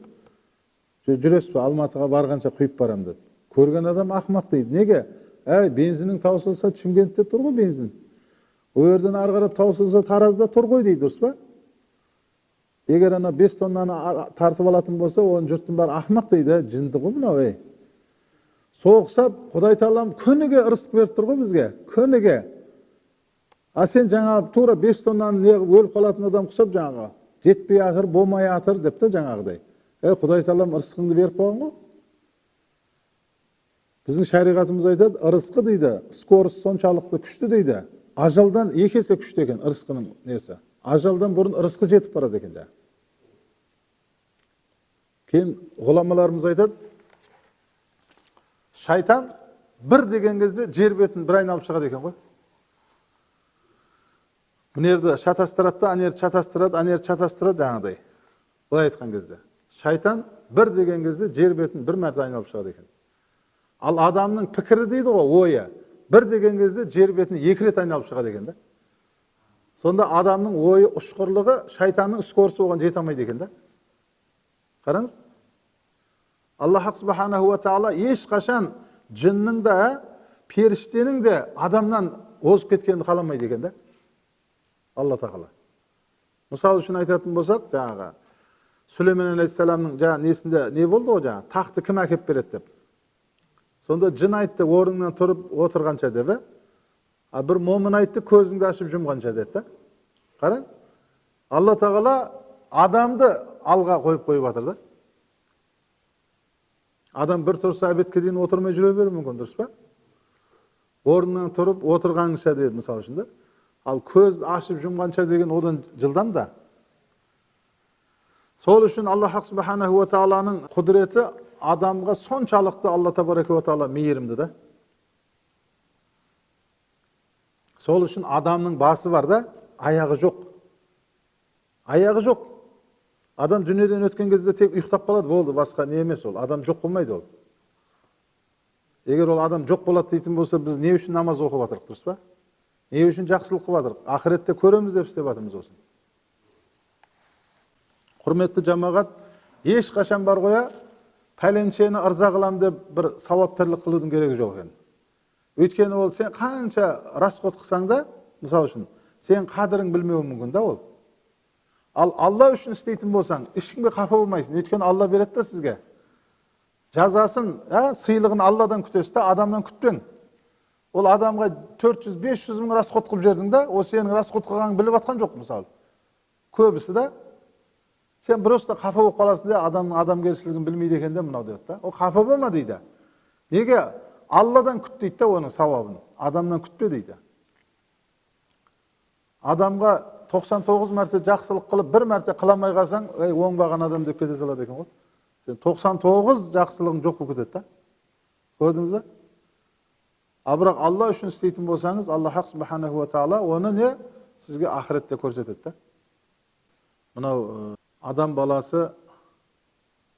Жүресіз бе, Алматыға барғанша құйып барам деп. Көрген адам ақымақ дейді. Неге? Бензинің таусылса Шымкентте тұр ғой бензин. О жерден ары қарап таусылса Таразда тұр ғой дейді, дұрыс па? Егер ана 5 тоннаны тартып алатын болса, оның жұрттың бәрі ақымақ дейді, жынды ғой мынау. Соғысап, Құдай Тағалам күніге ырысық беріп тұр ғой бізге, күніге. Сен жаңағы тура 5 тоннаны өліп қалатын адам құсап жаңағы, жетпей атыр, болмай атыр деп та жаңағыдай. Құдай Тағалам ырысқыңды беріп қойған ғой. Біздің шариғатымыз айтады, ырысқы дейді, скорості соншалықты күшті дейді. Ажалдан 2 есе күшті екен ырысқының несі. Ажалдан бұрын ырысқы жетіп барады екен жаңа. Кейін ғұламаларымыз айтады, Шайтан бір деген кезде жер бетін бір айналып шығады екен ғой. Мына жерді шатастырады да, ана жерді шатастырады, ана жерді шатастырады жаңағыдай. Былай айтқан кезде. Шайтан бір деген кезде жер бетін бір мәрте айналып шығады екен. Ал адамның пікірі дейді ғой, ойы. Бір деген кезде жер бетін екі рет айналып шығады екен да. Сонда адамның ойы ұшқырлығы шайтанның скорысы оған жете алмайды екен да. Қараңыз. Аллах субханаху ва тағала ешқашан жынның да, періштенің де адамнан озып кеткенін қаламайды екен да. Алла тағала. Мысалы үшін айтатын болсақ, жаңағы Сүлеймен алейхиссаламның жаңа несінде не болды ғой, жаңа тақты кім әкеп береді деп. Сонда жын айтты, орнынан тұрып отырғанша деп, бір момын айтты, көзіңді ашып жұмғанша деді. Қараң, Алла тағала адамды алға қойып жатыр да. Адам бір тұрса әбетке дейін отырмай жүре беруі мүмкін, дұрыс па? Орнынан тұрып отырғанша деді мысалы үшін да. Ал көз ашып жұмғанша деген одан жылдам да. Сол үшін Аллах субханаху ва тағаланың құдіреті адамға соншалықты Алла табарака ва тағала мейірімді да. Сол үшін адамның басы бар да, аяғы жоқ. Аяғы жоқ. Адам дүниеден өткен кезде тек ұйықтап қалады, болды, басқа не емес ол. Адам жоқ болмайды ол. Егер ол адам жоқ болады дейтін болса, біз не үшін намаз оқып жатырық, дұрыс па? Не үшін жақсылық қылып жатырық? Ақыретте көреміз деп істеп жатырмыз осын. Құрметті жамағат, ешқашан бар қоя, пәленшені ырза қылам деп бір сауап тірлік қылудың керегі жоқ екен. Өйткені ол сен қанша расход қылсаң да, мысалы үшін, сен қадірің білмеуі мүмкін да ол. Ал Алла үшін істейтін болсаң, ешкімге қапа болмайсың. Өйткені Алла береді да сізге. Жазасын, сыйлығын Алладан күтесіз да, адамнан күтпең. Ол адамға 400-500 мың расход қылып жердің да, о сенің расход қылғанын біліп атқан жоқ мысалы. Көбісі да, сен просто қапа болып қаласың да, адамның адамгершілігін білмейді екен де мынау дейді да. Ол қапа болма дейді. Неге? Алладан күт дейді да оның сауабын. Адамнан күтпе дейді. Адамға 99 мәрте жақсылық қылып, бір мәрте қыламай қалсаң, оңбаған адам деп кете салады екен ғой. Сен 99 жақсылығың жоқ болып кетеді да. Көрдіңіз бе? Ал бірақ Алла үшін істейтін болсаңыз, Аллах субханаху ва тағала оны не? Сізге ақыретте көрсетеді да. Мынау адам баласы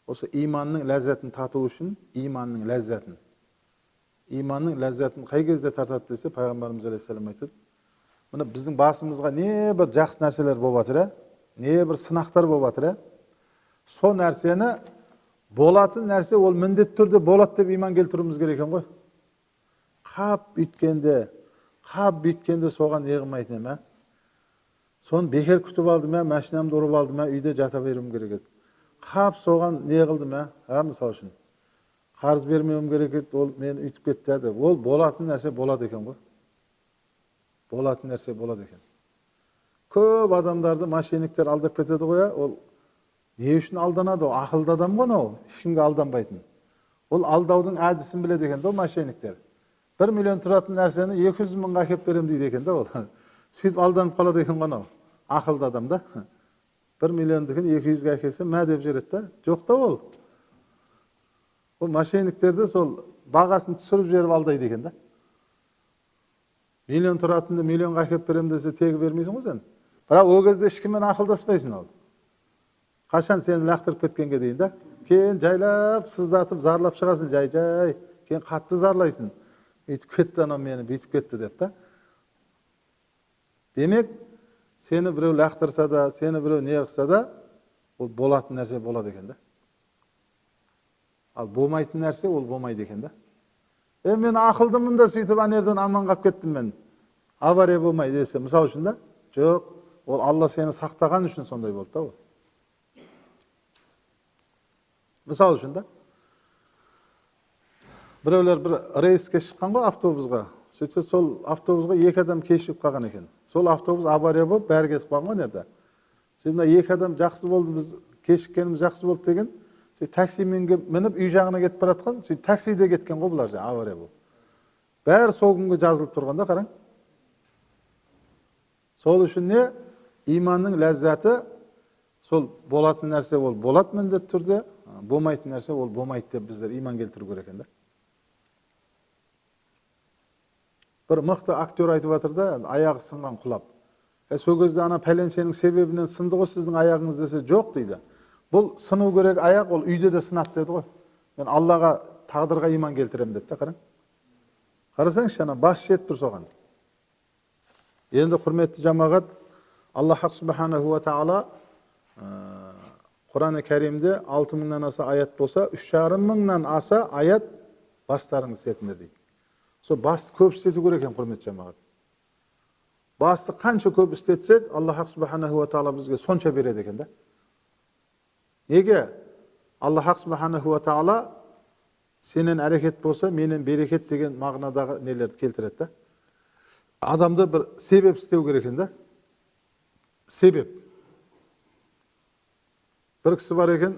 осы иманның ләззатын тату үшін, иманның ләззатын қай кезде тартады десе, пайғамбарымыз алейхиссалам айтады. Мына біздің басымызға не бір жақсы нәрселер болып жатыр, не бір сынақтар болып жатыр. Сол нәрсені болатын нәрсе ол міндетті түрде болады деп иман келтіруіміз керек екен ғой. Қап үйткенде соған не қылмайтын ема. Соны бекер күтіп алды ма, машинамды ұрып алды ма, үйде жата беруім керек еді. Қап соған не қылды ма, мысалы үшін. Қарыз бермеуім керек еді, ол мені үйтіп кетті деді. Ол болатын нәрсе болады екен ғой. Болатын нәрсе болады екен. Көп адамдарды мошенниктер алдап кетеді ғой, ол не үшін алданады? Ол ақылды адам ғой, ол ешкімге алданбайтын. Ол алдаудың әдісін біледі екен, ол мошенниктер. 1 миллион тұратын нәрсені 200 мыңға әкеп берем дейді екен да ол. Сөйтіп алданып қалады екен ғой, ақылды адам да. 1 миллиондікін 200-ге әкелсе, мә деп жереді да. Жоқ та ол. Ол мошенниктерді сол бағасын түсіріп жеріп алдайды екен да. Миллион тұратынды миллионға әкеп берем десе, тегі бермейсің ғой сен. Бірақ о кезде ешкіммен ақылдаспайсың ол. Қашан сені лақтырып кеткенге дейін да. Кейін жайлап, сыздатып, зарлап шығасың, жай. Кейін қатты зарлайсың. Үйтіп кетті анау мені, бүйтіп кетті деп та. Демек, сені біреу лақтырса да, сені біреу не қылса да, ол болатын нәрсе болады екен да. Ал болмайтын нәрсе ол болмайды екен да. Мен ақылдымын да сөйтіп анерден аман қалып кеттім мен. Авария болмайды десе, мысалы үшін да. Жоқ, ол Алла сені сақтаған үшін сондай болды да ол. Мысалы үшін да. Біреулер бір рейске шыққан ғой автобусға. Сөйтсе сол автобусға 2 адам кешігіп қалған екен. Сол автобус авария болып, бәрі кетіп қалған ғой нерде. Сөйтіп 2 адам жақсы болды, біз кешіккеніміз жақсы болды деген. Таксимен мініп үй жағына кетіп баратқан, сөйтіп таксиде кеткен ғой бұлар авария болып. Бәрі сол күнге жазылып тұрғанда қараң. Сол үшін не? Иманның ләззаты, сол болатын нәрсе ол болады міндетті түрде, болмайтын нәрсе ол болмайды деп біздер иман келтіру керек екен да. Bir mıқты aktör aytып atır da, ayağı sıngan kulap. Сол кезде ана пәленшенің себебінен сынды ғой сіздің аяғыңыз десе, жоқ дейді. Бұл сыну керек аяқ, ол үйде де сынады деді ғой. Мен Аллаға, тағдырға иман келтірем деді, қараң. Қарасаңшы, ана бас жет тұр соған. Енді құрметті жамағат, Аллах субханаху ва тағала Құран-ы Кәримде 6000-нан аса аят болса, 3500-нан аса аят бастарыңыз істетіңдер дейді. Сол басты көп істету керек екен, құрметті жамағат. Басты қанша көп істетсек, Аллах субханаху ва тағала бізге сонша береді екен да. Неге? Аллах субханаху ва тағала сенен әрекет болса, менен берекет деген мағынадағы нелерді келтіреді да. Адамды бір себеп істеу керек екен да. Себеп. Bir kişi var eкен,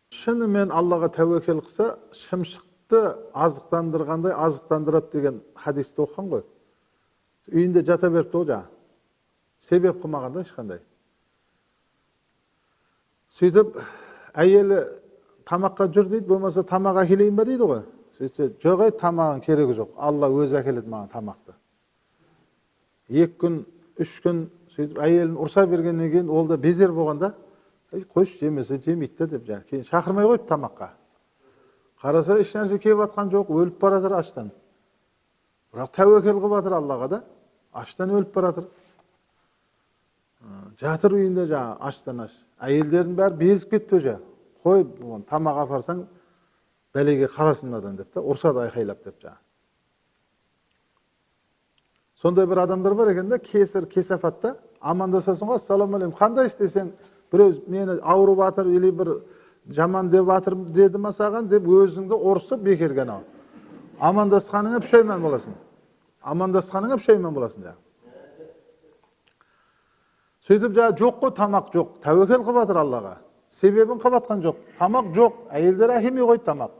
шынымен Аллаға тәуекел қылса, шымшықты азықтандырғандай азықтандырады деген хадисті оқыған ғой. Үйінде жата беріпті ғой жаңа. Себеп қылмағанда ешқандай. Сөйтіп, әйелі тамаққа жүр дейді, болмаса тамақ әкелейін ба дейді ғой. Сөйтсе, жоқ ай, тамағын керегі жоқ. Алла өзі әкеледі маған тамақты. 2 күн, 3 күн сөйтіп әйелін ұрса бергеннен кейін ол да безер болғанда, қойшы жемесе жемейді деп жаңа. Кейін шақырмай қойып тамаққа. Қараса еш нәрсе келіп атқан жоқ, өліп баратыр аштан. Бірақ тәуекел қылып жатыр Аллаға да, аштан өліп баратыр. Жатыр үйінде жаңа аштан аш. Әйелдердің бәрі безіп кетті уже. Қой, тамақ апарсаң бәлеге қаласың мынадан деп та, ұрсады айқайлап деп жаңа. Сондай бір адамдар бар екен да, кесапатта амандасасың ғой, ассалаумағалейкум, қандай істесең, біреу мені ауырып жатыр, или бір жаман деп жатыр деді ма саған деп өзіңді ұрсып бекерге анау. Амандасқаныңа пішайман боласың. Амандасқаныңа пішайман боласың жаңа. Сөйтіп жаңа жоқ қой, тамақ жоқ. Тәуекел қылып жатыр Аллаға. Себебін қылып жатқан жоқ. Тамақ жоқ. Әйелдер әкелмей қойды тамақ.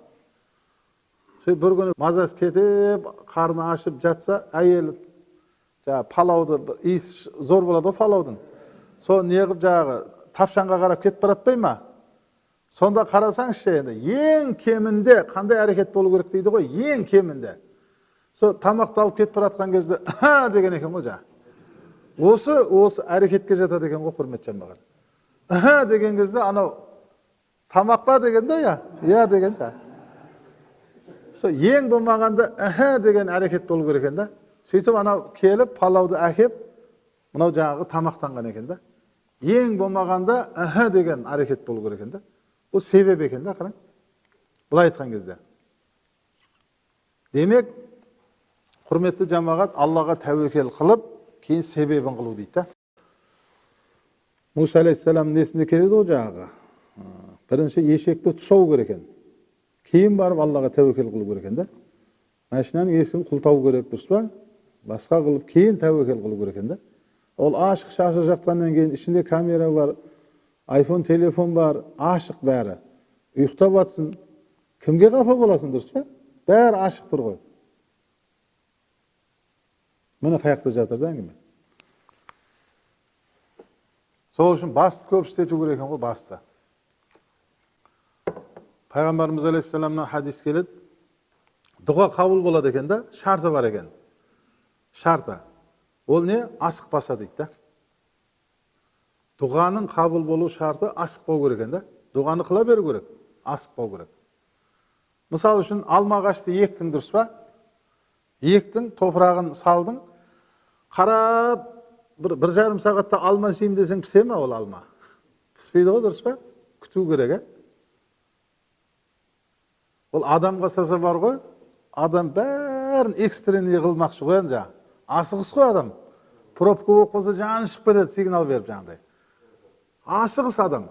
Сөйтіп бір күні мазасы кетіп, қарны ашып жатса, әйел жаңа палауды, иіс зор болады ғой палаудың. Сол неғып жаңағы тапшанға қарап кетіп баратпай ма? Сонда қарасаңызшы енді, ең кемінде қандай әрекет болу керек дейді ғой, ең кемінде. Сол тамақты алып кетіп баратқан кезде, ха деген екен ғой жаңа. Осы әрекетке жатады екен ғой, құрметті жамағат. Ха деген кезде анау тамаққа дегенде я деген жаңа. Сол ең болмағанда ха деген әрекет болу керек екен да. Сөйтіп анау келіп палауды әкеп, мынау жаңағы тамақтанған екен да. Ең болмағанда ха деген әрекет болу керек екен да. Бұл себеп екен да, қараң. Бұлай айтқан кезде. Демек, құрметті жамағат, Аллаға тәуекел қылып, кейін себебін қылу дейді да. Муса алейхиссалам несінде келеді ғой жаңағы. Бірінші ешекті тұсау керек екен. Кейін барып Аллаға тәуекел қылу керек екен да. Машинаның есігін құлтау керек, дұрыс па? Басқа қылып, кейін тәуекел қылу керек екен да. Ол ашық шашы жатқаннан кейін ішінде камера бар, iPhone телефон бар, ашық бәрі. Ұйықтап атсын, кімге қапа боласың, дұрыс па? Бәрі ашық тұр ғой. Міне қаяқта жатыр да әңгіме. Сол үшін басты көп істету керек екен ғой, басты. Пайғамбарымыз алейхиссаламнан хадис келеді. Дұға қабыл болады екен да, шарты бар екен. Шарты. Ол не? Асықпаса дейді да. Дұғаның қабыл болу шарты асықпау керек екен да. Дұғаны қыла беру керек, асықпау керек. Мысал үшін алма ағашты ектің, дұрыс па? Ектің, топырағын салдың, қарап, бір жарым сағатта алма жеймін десең пісе ме ол алма? Піспейді ғой, дұрыс па? Күту керек, Ол адамға саса бар ғой, адам бәрін экстренный қылмақшы ғой енді жаңа. Асығыс қой адам. Пробка болып қалса жаны шығып кетеді, сигнал беріп жаңағыдай. Асығыс адам.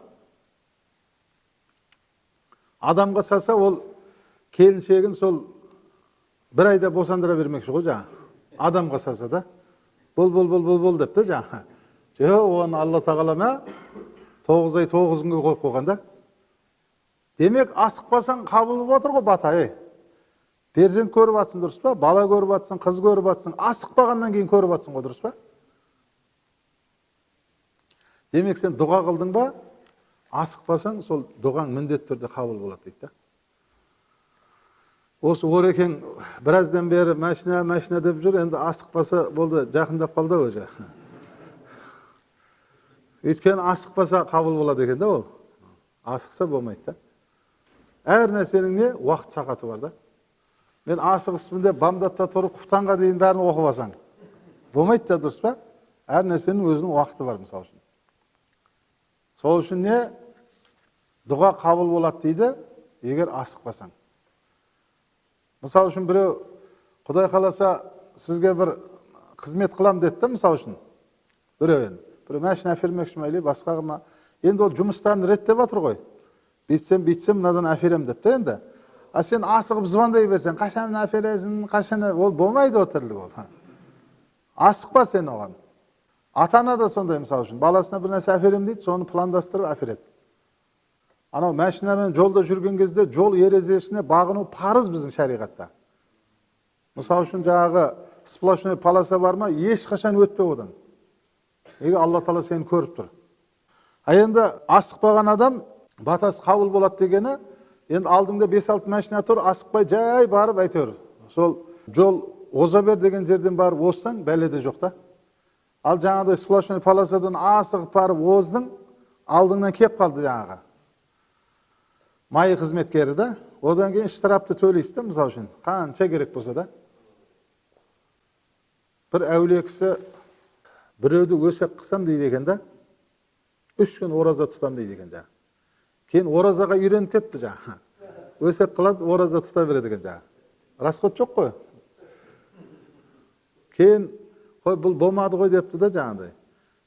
Адамға саса ол келіншегін сол бір айда босандыра бермекші ғой жаңа. Адамға саса да. Бол деп та жаңа. Жоқ, оны Алла тағала ма 9 ай 9 күнге қойып қойғанда. Демек, асықпасаң қабыл болып отыр ғой бата, Перзент көріп атсың, дұрыс па? Бала көріп атсың, қыз көріп атсың, асықпағаннан кейін көріп атсың ғой, дұрыс па? Демек, сен дұға қылдың ба, асықпасаң, сол дұғаң міндетті түрде қабыл болады дейді. Осы Орекең біраздан бері машина деп жүр, енді асықпаса болды, жақындап қалды өзі. Өйткені асықпаса қабыл болады екен да ол. Асықса болмайды да. Әр нәрсенің не уақыт сағаты бар да. Мен асығыспын деп бамдатта тұрып құптанға дейін бәрін оқып алсаң. Болмайды да, дұрыс па? Әр нәрсенің өзінің уақыты бар, мысалы үшін. Сол үшін не? Дұға қабыл болады дейді, егер асықпасаң. Мысалы үшін біреу, Құдай қаласа сізге бір қызмет қылам деді, мысалы үшін. Біреу енді. Біреу мәшін әпермекші мәйле, басқаға ма. Енді ол жұмыстарын реттеп жатыр ғой. Бүйтсем, мынадан әперем деп та енді. А сен асығып звондай берсең, қашан әпересің, қашан, ол болмайды о тірлік ол. Асықпа сен оған. Ата-ана да сондай, мысалы үшін. Баласына бір нәрсе әперем дейді, соны пландастырып әпереді. Анау машинамен жолда жүрген кезде жол ережесіне бағыну парыз біздің шариғатта. Мысалы үшін жаңағы сплошной полоса бар ма, ешқашан өтпе одан. Егер Алла Тағала сені көріп тұр. А енді асықпаған адам батасы қабыл болады дегені, енді алдыңда 5-6 машина тұр, асықпай жай барып әйтеуір. Сол жол оза бер деген жерден барып озсаң, бәле де жоқ та. Ал жаңағыдай сплошной полосадан асығып барып оздың, алдыңнан кеп қалды жаңағы. Майы қызметкері да, одан кейін штрафты төлейсіз да, мысалы үшін. Қанша керек болса да. Бір әулие кісі біреуді өсек қысам дейді екен да, 3 күн ораза тұтам дейді екен жаңа. Кейін оразаға үйреніп кетті жаңа. Өсек қылады, ораза тұта береді екен жаңа. Расход жоқ қой. Кейін қой бұл болмады ғой депті да жаңағыдай.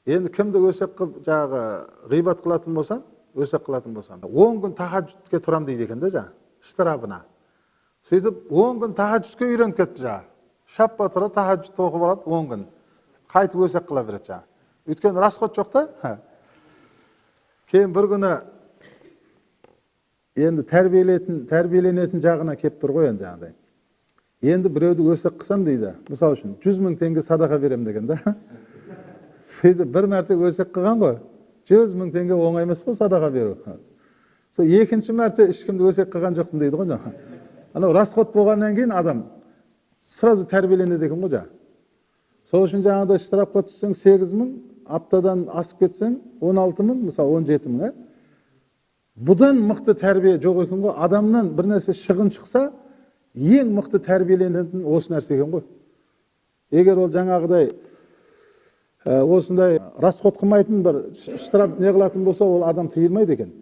Енді кімді өсек қылып жаңағы ғибат қылатын болсам, өсек қылатын болсам, 10 күн тахаджудке тұрам дейді екен да жаңа, штрафына. Сөйтіп 10 күн тахаджудке үйреніп кетті жаңа. Шаппа тұра тахаджуд оқып алады 10 күн. Қайтып өсек қыла береді жаңа. Өйткені расход жоқ та. Кейін бір күні енді тәрбиеленетін жағына кеп тұр ғой енді жаңағыдай. Енді біреуді өсек қысам дейді. Мысалы үшін 100 000 теңге садақа берем деген да. Сөйтіп бір мәрте өсек қылған ғой. 100 000 теңге оңай емес қой садақа беру. Сол екінші мәрте ешкімді өсек қылған жоқпын дейді ғой. Анау расход болғаннан кейін адам сразу тәрбиеленеді екен ғой жаңа. Сол үшін жаңағыдай штрафқа түссең 8 000, аптадан асып кетсең 16 000, мысалы 17 000. Бұдан мықты тәрбие жоқ екен ғой. Адамнан бір нәрсе шығын шықса, ең мықты тәрбиеленетін осы нәрсе екен ғой. Егер ол жаңағыдай осындай расход қылмайтын бір штраф не қылатын болса, ол адам тыйылмайды екен.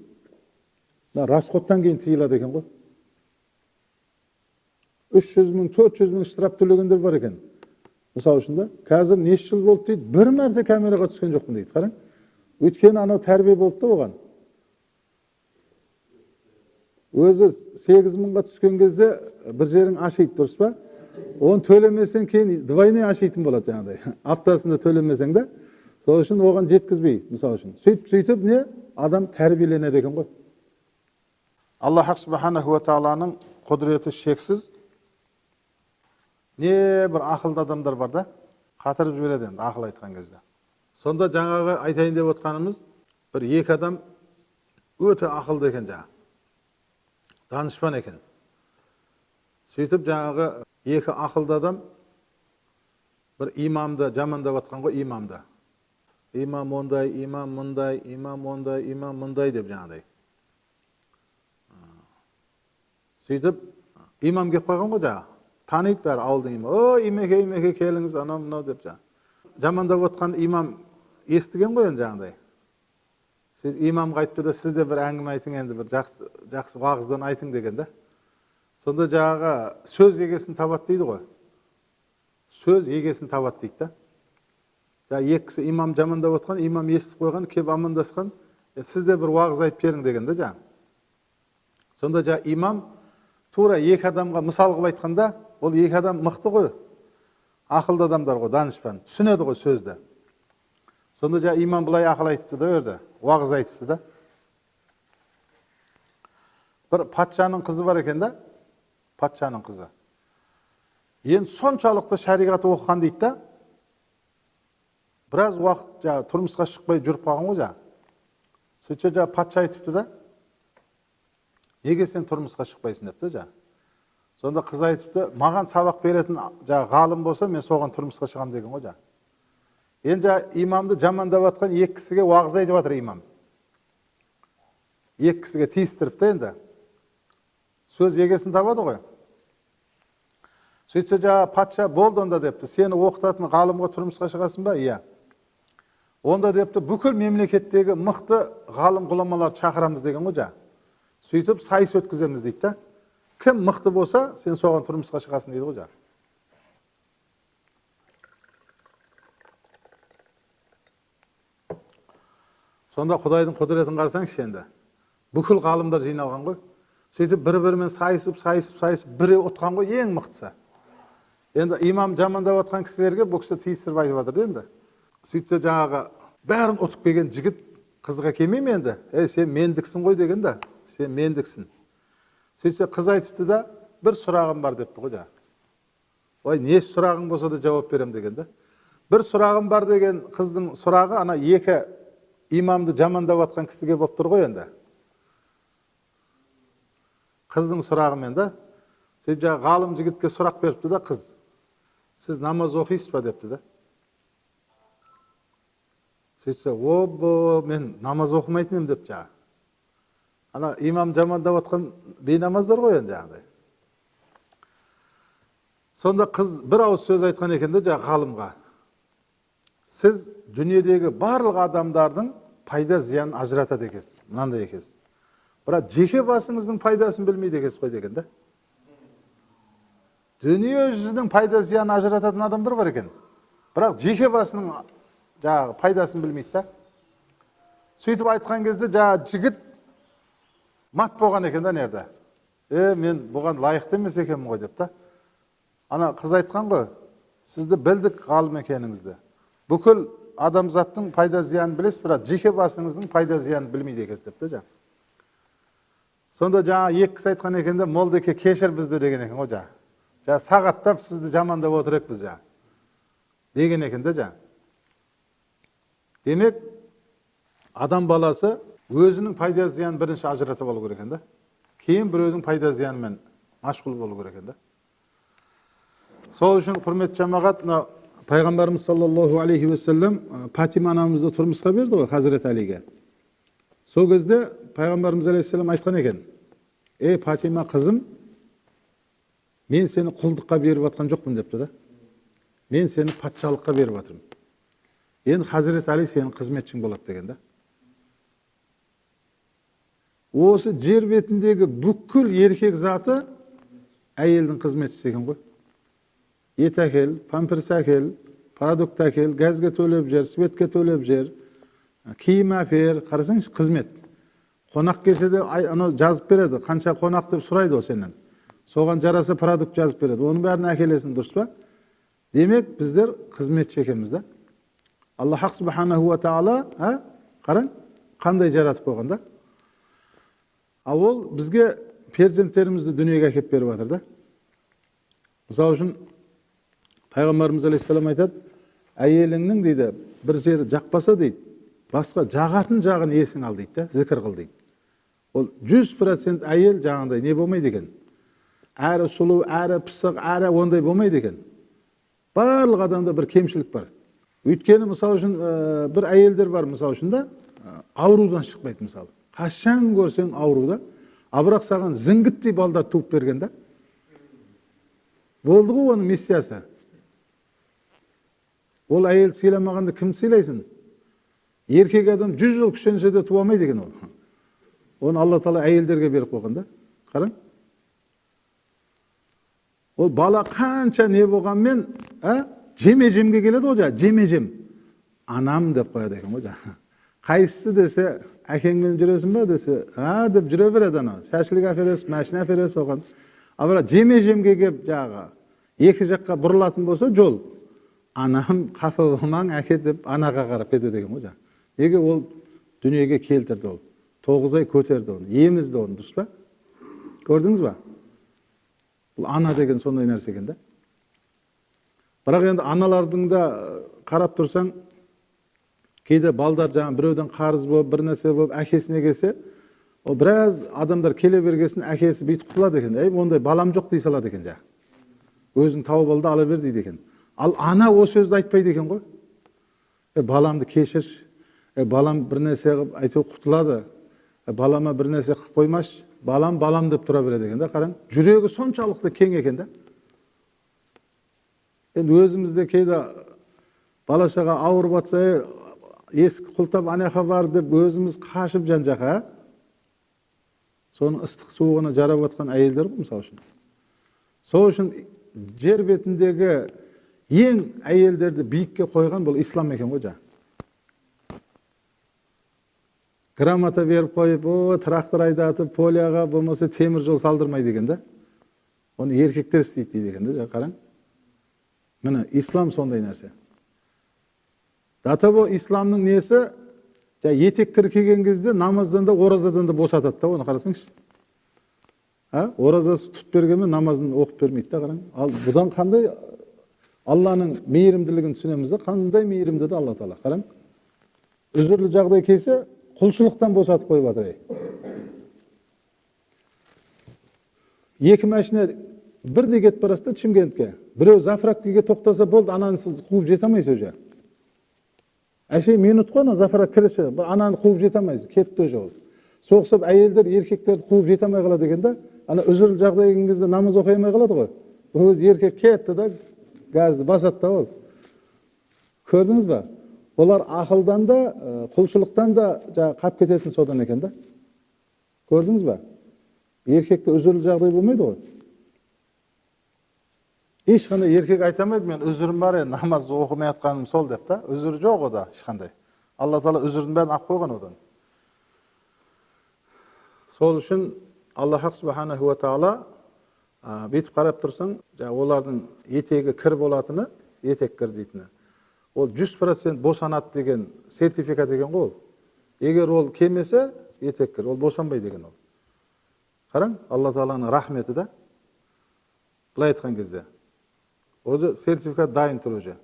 Расходтан кейін тыйылады екен ғой. 300 000, 400 000 штраф төлегендер бар екен. Мысалы үшін да, қазір неше жыл болды дейді, бір мәрте камераға түскен жоқпын дейді. Қараң. Өйткені анау тәрбие болды да оған. Өзі 8 000-ға түскен кезде бір жерің ашиды, дұрыс па? Оны төлемесең кейін двойной ашитын болады жаңағыдай. Аптасында төлемесең да, сол үшін оған жеткізбей, мысалы үшін. Сөйтіп не? Адам тәрбиеленеді екен ғой. Аллах субханаху ва тағаланың құдіреті шексіз. Не бір ақылды адамдар бар да, қатырып жібереді енді ақыл айтқан кезде. Сонда жаңағы айтайын деп отқанымыз, бір екі адам өте ақылды екен жаңа. Данышпан екен. Сөйтіп жаңағы екі ақылды адам бір имамды жамандап отқан ғой, имамды. Имам ондай, имам мұндай, имам ондай, имам мұндай деп жаңағыдай. Сөйтіп имам кеп қалған ғой жаңа. Таниды бәрі ауылдың имамы. О, имеке келіңіз, анау мынау деп жаңа. Жамандап отқан имам естіген ғой енді жаңағыдай. Сөйтіп имамға айтты да, сіз де бір әңгіме айтың енді, бір жақсы уағыздан айтың деген да. Сонда жаңағы сөз егесін табады дейді ғой. Сөз егесін табады дейді да. Жаңа екі кісі имам жамандап отқан, имам естіп қойған, кеп амандасқан, сіз де бір уағыз айтып берің деген да жаңа. Сонда жаңа имам тура екі адамға мысал қылып айтқанда, ол екі адам мықты ғой. Ақылды адамдар ғой, данышпан. Түсінеді ғой сөзді. Сонда жаңа имам былай ақыл айтыпты да өрді, уағыз айтыпты да. Бір патшаның қызы бар екен да, патшаның қызы. Енді соншалықты шариғат оқыған дейді да, біраз уақыт жаңа тұрмысқа шықпай жүріп қалған ғой жаңа. Сөйтсе жаңа патша айтыпты да, неге сен тұрмысқа шықпайсың депті жаңа. Сонда қыз айтыпты, маған сабақ беретін ғалым болса, мен соған тұрмысқа шығам деген ғой. Енді имамды жамандап жатқан екі кісіге уағыз айтып жатыр имам. Екі кісіге тиістіріпті енді. Сөз егесін табады ғой. Сөйтсе патша болды онда депті, сені оқытатын ғалымға тұрмысқа шығасың ба? Иә. Онда депті, бүкіл мемлекеттегі мықты ғалым ғұламалар шақырамыз деген ғой. Сөйтіп сайыс өткіземіз дейді. Кім мықты болса, сен соған тұрмысқа шығасың дейді ғой. Сонда Құдайдың құдіретін қарасаңшы енді. Бүкіл ғалымдар жиналған ғой. Сөйтіп бір-бірімен сайысып, біреу ұтқан ғой, ең мықтысы. Енді имам жамандап отқан кісілерге бұл кісі тиістіріп айтып жатыр енді. Сөйтсе жаңағы бәрін ұтып келген жігіт қызға келмей ме енді? Сен мендіксің ғой деген да. Сен мендіксің. Сөйтсе қыз айтыпты да, бір сұрағым бар депті ғой. Ой, не сұрағың болса да жауап берем деген да. Бір сұрағым бар деген қыздың сұрағы ана екі имамды жамандап отқан кісіге болып тұр ғой енді. Қыздың сұрағымен да. Сөйтіп ғалым жігітке сұрақ беріпті да қыз. Сіз намаз оқисыз ба депті да. Сөйтсе, мен намаз оқымайтын ем деп жаңа. Ана имам жамандап отқан бейнамаздар ғой енді жаңағыдай. Сонда қыз бір ауыз сөз айтқан екен де жаңа ғалымға. Сіз дүниедегі барлық адамдардың пайда зиянын ажыратады екенсіз, мынандай екенсіз. Бірақ жеке басыңыздың пайдасын білмейді екенсіз қой деген да. Дүние жүзінің пайда зиянын ажырататын адамдар бар екен. Бірақ жеке басының жаңағы пайдасын білмейді да. Сөйтіп айтқан кезде жаңағы жігіт мат болған екен да нерде. Мен бұған лайықты емес екенмін ғой деп та. Ана қыз айтқан ғой, сізді білдік ғалым екеніңізді. Бүкіл адамзаттың пайда зиянын білесіз, бірақ жеке басыңыздың пайда зиянын білмейді екенсіз деп та. Сонда жаңа екі кісі айтқан екен де, молдеке кешір бізді деген екен ғой жаңа. Сағаттап сізді жамандап отырайық біз жаңа. Деген екен де жаңа. Демек, адам баласы өзінің пайда зиянын бірінші ажыратып алу керек екен да. Кейін біреудің пайда зиянымен машғұл болу керек екен да. Сол үшін құрметті жамағат, пайғамбарымыз саллаллаху алейхи уассалам Фатима анамызды тұрмысқа берді ғой Хазірет Алиге. Сол кезде пайғамбарымыз алейхиссалам айтқан екен: Фатима қызым, мен сені құлдыққа беріп жатқан жоқпын депті да. Мен сені патшалыққа беріп жатырмын. Енді Хазірет Али сенің қызметшің болады деген да. Осы жер бетіндегі бүкіл еркек заты әйелдің қызметшісі екен ғой. Ет әкел, памперс әкел, продукт әкел, газге төлеп жер, светке төлеп жер, киім әпер, қарасаңшы, қызмет. Қонақ келсе де жазып береді, қанша қонақ деп сұрайды ол сенен. Соған жараса продукт жазып береді. Оның бәрін әкелесің, дұрыс па? Демек, біздер қызметші екенбіз да. Аллах субханаху ва тағала, қараң, қандай жаратып қойған да. Ал ол бізге перзенттерімізді дүниеге әкеп беріп жатыр да. Мысалы үшін пайғамбарымыз алейхиссалам айтады, әйеліңнің дейді, бір жері жақпаса дейді, басқа жағатын жағын есің ал дейді да, зікір қыл дейді. Ол 100% әйел жаңағыдай не болмайды екен. Әрі сұлу, әрі пысық, әрі ондай болмайды екен. Барлық адамда бір кемшілік бар. Өйткені мысалы үшін бір әйелдер бар мысалы үшін да, аурудан шықпайды мысалы. Қашан көрсең ауруда, бірақ саған зіңгіттей балдар туып берген да. Болды ғой оның миссиясы. Ол әйел сыйламағанда кім сыйлайсың? Еркек адам 100 жыл күшенсе де туа алмайды екен ол. Оны Алла Тағала әйелдерге беріп қойған да. Қараң. Ол бала қанша не болғанмен, жеме-жемге келеді ғой, жеме-жем. Анам деп қояды екен ғой. Қайсысы десе, әкеңмен жүресің ба десе, деп жүре береді ана. Шашылық әпересіз, мәшін әпересіз оған. Бірақ жеме-жемге кеп жағы, екі жаққа бұрылатын болса жол. Анам қафа болмаң әке деп анаға қарап кетеді деген ғой. Неге ол дүниеге келтірді ол. 9 ай көтерді оны, емізді оны, дұрыс па? Көрдіңіз ба? Бұл ана деген сондай нәрсе екен да. Бірақ енді аналардың да қарап тұрсаң, кейде балдар жаңа біреуден қарыз болып, бір нәрсе болып, әкесіне келсе, O biraz adamlar kele bergesin akesi büyütüp kıladı eken. Onday balam жоқ dей салады eкен ja. Өзün tauып al da ala ber deydi eken. Al ana o sözді айтпайды eken ғой. Balamды кешір. Balam bir нәрсе қылып айтып құтылады. Balama bir нәрсе қылып қоймаш. Балам деп тұра береді екен да, қараң. Жүрегі соншалықты кең екен да. Енді өзімізде кейде балашаға ауырып жатса, есік құлтап анақа бар деп өзіміз қашып жан жаққа. Соның ыстық суығына жарап жатқан әйелдер ғой, мысалы үшін. Сол үшін жер бетіндегі ең әйелдерді биікке қойған бұл ислам екен ғой. Грамота беріп қойып, трактор айдатып, полияға болмаса темір жол салдырмай деген да. Оны еркектер істейді дейді екен да, қараң. Міне, ислам сондай нәрсе. Дата бұл исламның несі, етек кір келген кезде намаздан да оразадан да босатады да, оны қарасаңшы. Оразасы тұтып бергенмен намазын оқып бермейді да, қараң. Ал бұдан қандай Алланың мейірімділігін түсінеміз де, қандай мейірімді де Алла Тағала, қараң. Үзірлі жағдай келсе, құлшылықтан босатып қойып жатыр. Екі машина бірде кетіп барасты Шымкентке. Біреу заправкаға тоқтаса болды, ананы сіз қуып жете алмайсыз уже. Әшей минут қой, ана заправка кірісі, ананы қуып жете алмайсыз, кетті уже ол. Соғысып әйелдер еркектерді қуып жете алмай қалады екен да, ана үзірлі жағдай келген кезде намаз оқи алмай қалады ғой. Өз еркек кетті да, газды басады да ол. Көрдіңіз ба? Олар ақылдан да, құлшылықтан да қап кететін содан екен да. Көрдіңіз ба? Еркекте үзірлі жағдай болмайды ғой. Ешқандай еркек айтамайды, мен үзірім бар, намаз оқымай атқаным сол деп та. Үзір жоқ ода, ешқандай. Алла Тағала үзірдің бәрін ақ қойған одан. Сол үшін Аллах Субханаху ва Тағала бүйтіп қарап тұрсаң, олардың етегі кір болатыны, етек кір дейтіні. Ол 100% босанады деген сертификат деген ғой. Егер ол келмесе, етек кір, ол босанбай деген ол. Қараң, Алла Тағаланың рахметі да. Былай айтқан кезде. Ол сертификат дайын тұр уже.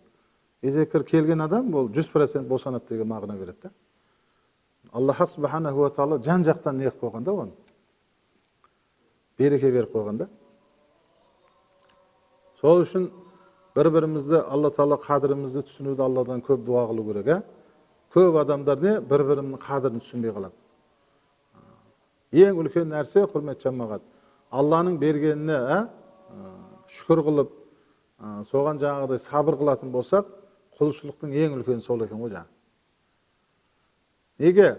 Етек кір келген адам, ол 100% босанады деген мағына береді. Аллах Субханаху ва Тағала жан жақтан не қылып қойған да оны. Береке беріп қойған да. Сол үшін бір-бірімізді Алла Тағала қадірімізді түсінуді Алладан көп дуа қылу керек. Көп адамдар не бір-бірінің қадірін түсінбей қалады. Ең үлкен нәрсе, құрметті жамағат, Алланың бергеніне шүкір қылып, соған жаңағыдай сабыр қылатын болсақ, құлшылықтың ең үлкен сол екен ғой. Неге?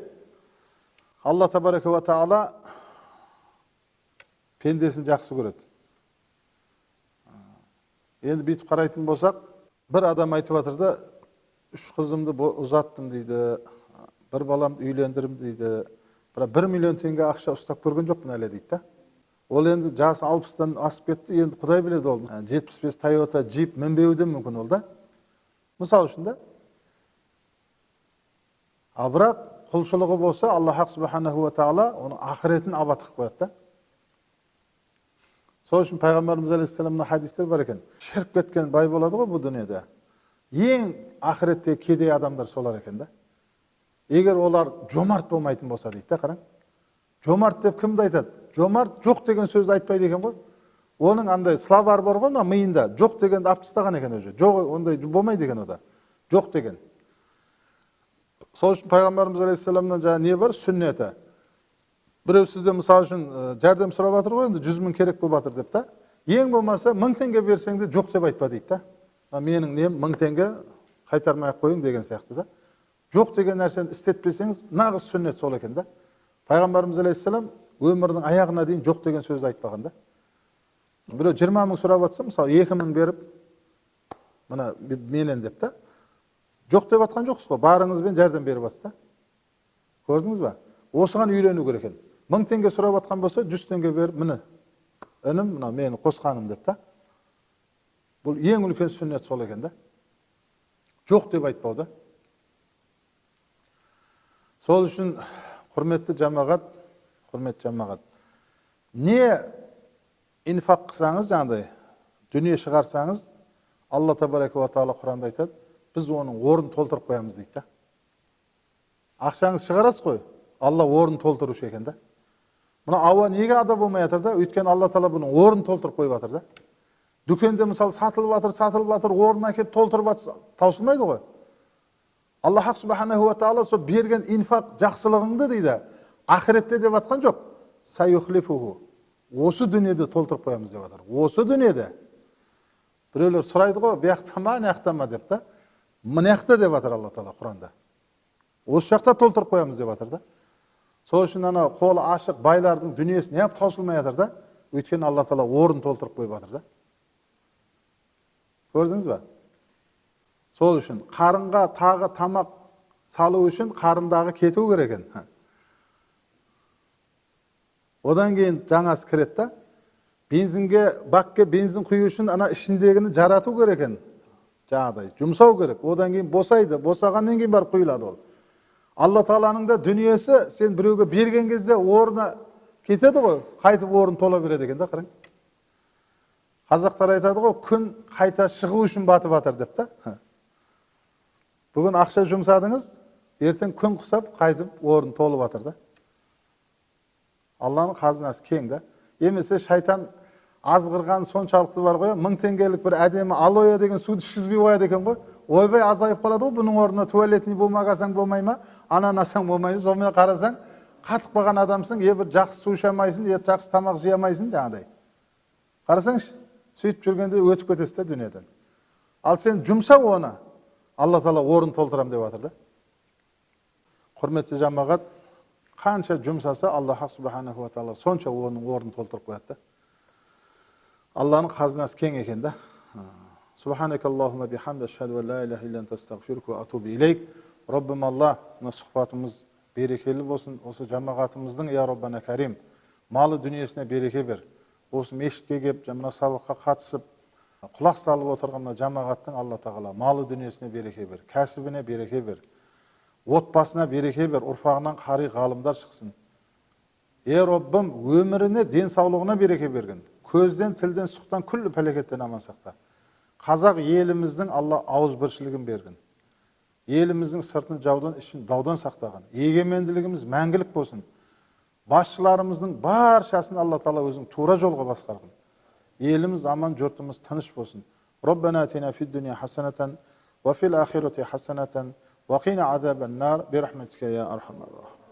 Алла Табарака ва Тағала пендесін жақсы көреді. Енді бүйтіп қарайтын болсақ, бір адам айтып жатыр да, 3 қызымды ұзаттым дейді, бір баламды үйлендірдім дейді, бірақ 1 миллион теңге ақша ұстап көрген жоқпын әлі дейді. Ол енді жасы 60-тан асып кетті, енді құдай біледі ол. 75 Toyota Jeep мінбеуі де мүмкін ол да. Мысал үшін да. Ал бірақ құлшылығы болса, Аллах Субханаху ва Тағала оның ақыретін абат қылып қояды да. Сол үшін Пайғамбарымыз алейхиссаламның хадистер бар екен. Шіріп кеткен бай болады ғой бұл дүниеде. Ең ақыретте кедей адамдар солар екен да. Егер олар жомарт болмайтын болса дейді да, қараң. Жомарт деп кімді айтады? Жомарт жоқ деген сөзді айтпайды екен ғой. Оның андай словар бар ғой, миында жоқ дегенді алып тастаған екен өзі. Жоқ, ондай болмайды екен ода. Жоқ деген. Сол үшін Пайғамбарымыз алейхиссаламның жаңа не бар? Сүннеті. Біреу сізде мысалы үшін жәрдем сұрап жатыр ғой, енді 100 000 керек болып жатыр деп та. Ең болмаса 1000 теңге берсең де жоқ деп айтпа дейді да. Менің нем 1000 теңге қайтармай ақ қойың деген сияқты да. Жоқ деген нәрсені істетпесеңіз, нағыз сүннет сол екен да. Пайғамбарымыз алейхиссалам өмірінің аяғына дейін жоқ деген сөзді айтпаған да. Біреу 20 000 сұрап жатса, мысалы 2 000 беріп, мына менен деп та. Жоқ деп жатқан жоқсыз ғой, барыңызбен жәрдем беріп жатсыз да. Көрдіңіз ба? Осыған үйрену керек екен. 1000 теңге сұрап жатқан болса, 100 теңге беріп, міне, інім, мына менің қосқаным деп та. Бұл ең үлкен сүннет сол екен да. Жоқ деп айтпау да. Сол үшін құрметті жамағат, не инфақ қылсаңыз, жаңағыдай дүние шығарсаңыз, Алла Табарака ва Тағала Құранда айтады, біз оның орнын толтырып қоямыз дейді да. Ақшаңыз шығарасыз ғой, Алла орнын толтырушы екен да. Mına awa nege ada bolmay atar da? Ötken Allah Taala bunun orun tolturup koyup atar da. Dükende misal satılıp atır, oruna kep tolturup atsa tausılmaydı goy. Allah Hak Subhanahu wa Taala so bergen infak жақсылығыңды deydi. Ahiretте деп атқан жоқ. Sayukhlifuhu. Осы дүниеде толтырып қоямыз деп атыр. Осы дүниеде. Біреулер сұрайды ғой, бияқтама, нияқтама деп та. Мынаяқта деп атыр Алла Таала Құранда. Осы жақта толтырып қоямыз деп атыр да. Сол үшін ана қолы ашық байлардың дүниесі неғып таусылмай атыр да. Өйткені Алла Таала орын толтырып қойып атыр да. Көрдіңіз ба? Сол үшін қарынға тағы тамақ салу үшін қарындағы кету керек екен. Одан кейін жаңасы кіреді да. Бензинге, бакке бензин құю үшін ана ішіндегіні жарату керек екен. Жаңағыдай жұмсау керек. Одан кейін босайды. Босағаннан кейін барып құйылады ол. Алла Тааланың да дүниесі сен біреуге берген кезде орны кетеді ғой, қайтып орын тола береді екен да, қараң. Қазақтар айтады ғой, күн қайта шығу үшін батып атыр деп та. Бүгін ақша жұмсадыңыз, ертең күн құсап қайтып орын толып атыр да. Алланың қазынасы кең да. Емесе шайтан азғырған соншалықты бар ғой, 1000 теңгелік бір әдемі алоя деген суды ішкізбей қояды екен ғой. Ойбай азайып қалады ғой, бұның орнына туалетный болмағасаң болмай ма, ананасаң болмай ма, сонымен қарасаң, қатып қалған адамсың, бір жақсы су ішемайсың, жақсы тамақ жеймайсың жаңағыдай. Қарасаңшы, сөйтіп жүргенде өтіп кетесіз де дүниеден. Ал сен жұмса оны, Алла Таала орын толтырам деп жатыр да. Құрметті жамағат, қанша жұмсаса Аллах Субханаху ва Таала сонша оның орнын толтырып қояды да. Алланың қазынасы кең екен да. Субханакаллахумма бихамди ашхаду ан ла илаха илля анта астағфирука ва атубу илейк. Раббым Алла, мына сұхбатымыз берекелі болсын. Осы жамағатымыздың я Раббана Карим, малы дүниесіне береке бер. Осы мешітке келіп, мына сабаққа қатысып, құлақ салып отырған мына жамағаттың Алла Тағала малы дүниесіне береке бер, кәсібіне береке бер, отбасына береке бер, ұрпағынан қари ғалымдар шықсын. Раббым, өміріне, денсаулығына береке берген. Көзден, тілден, сұқтан, күллі пәлекеттен аман сақта. Қазақ еліміздің Алла ауызбіршілігін берген. Еліміздің сыртын жаудан, ішін даудан сақтаған. Егеменділігіміз мәңгілік болсын. Басшыларымыздың баршасын Алла Таала өзің тура жолға басқарған. Еліміз аман, жұртымыз тыныш болсын. Rabbana atina fid dunya hasanatan wa fil akhirati hasanatan wa qina azaban nar bi rahmatika ya arhamar rahimin.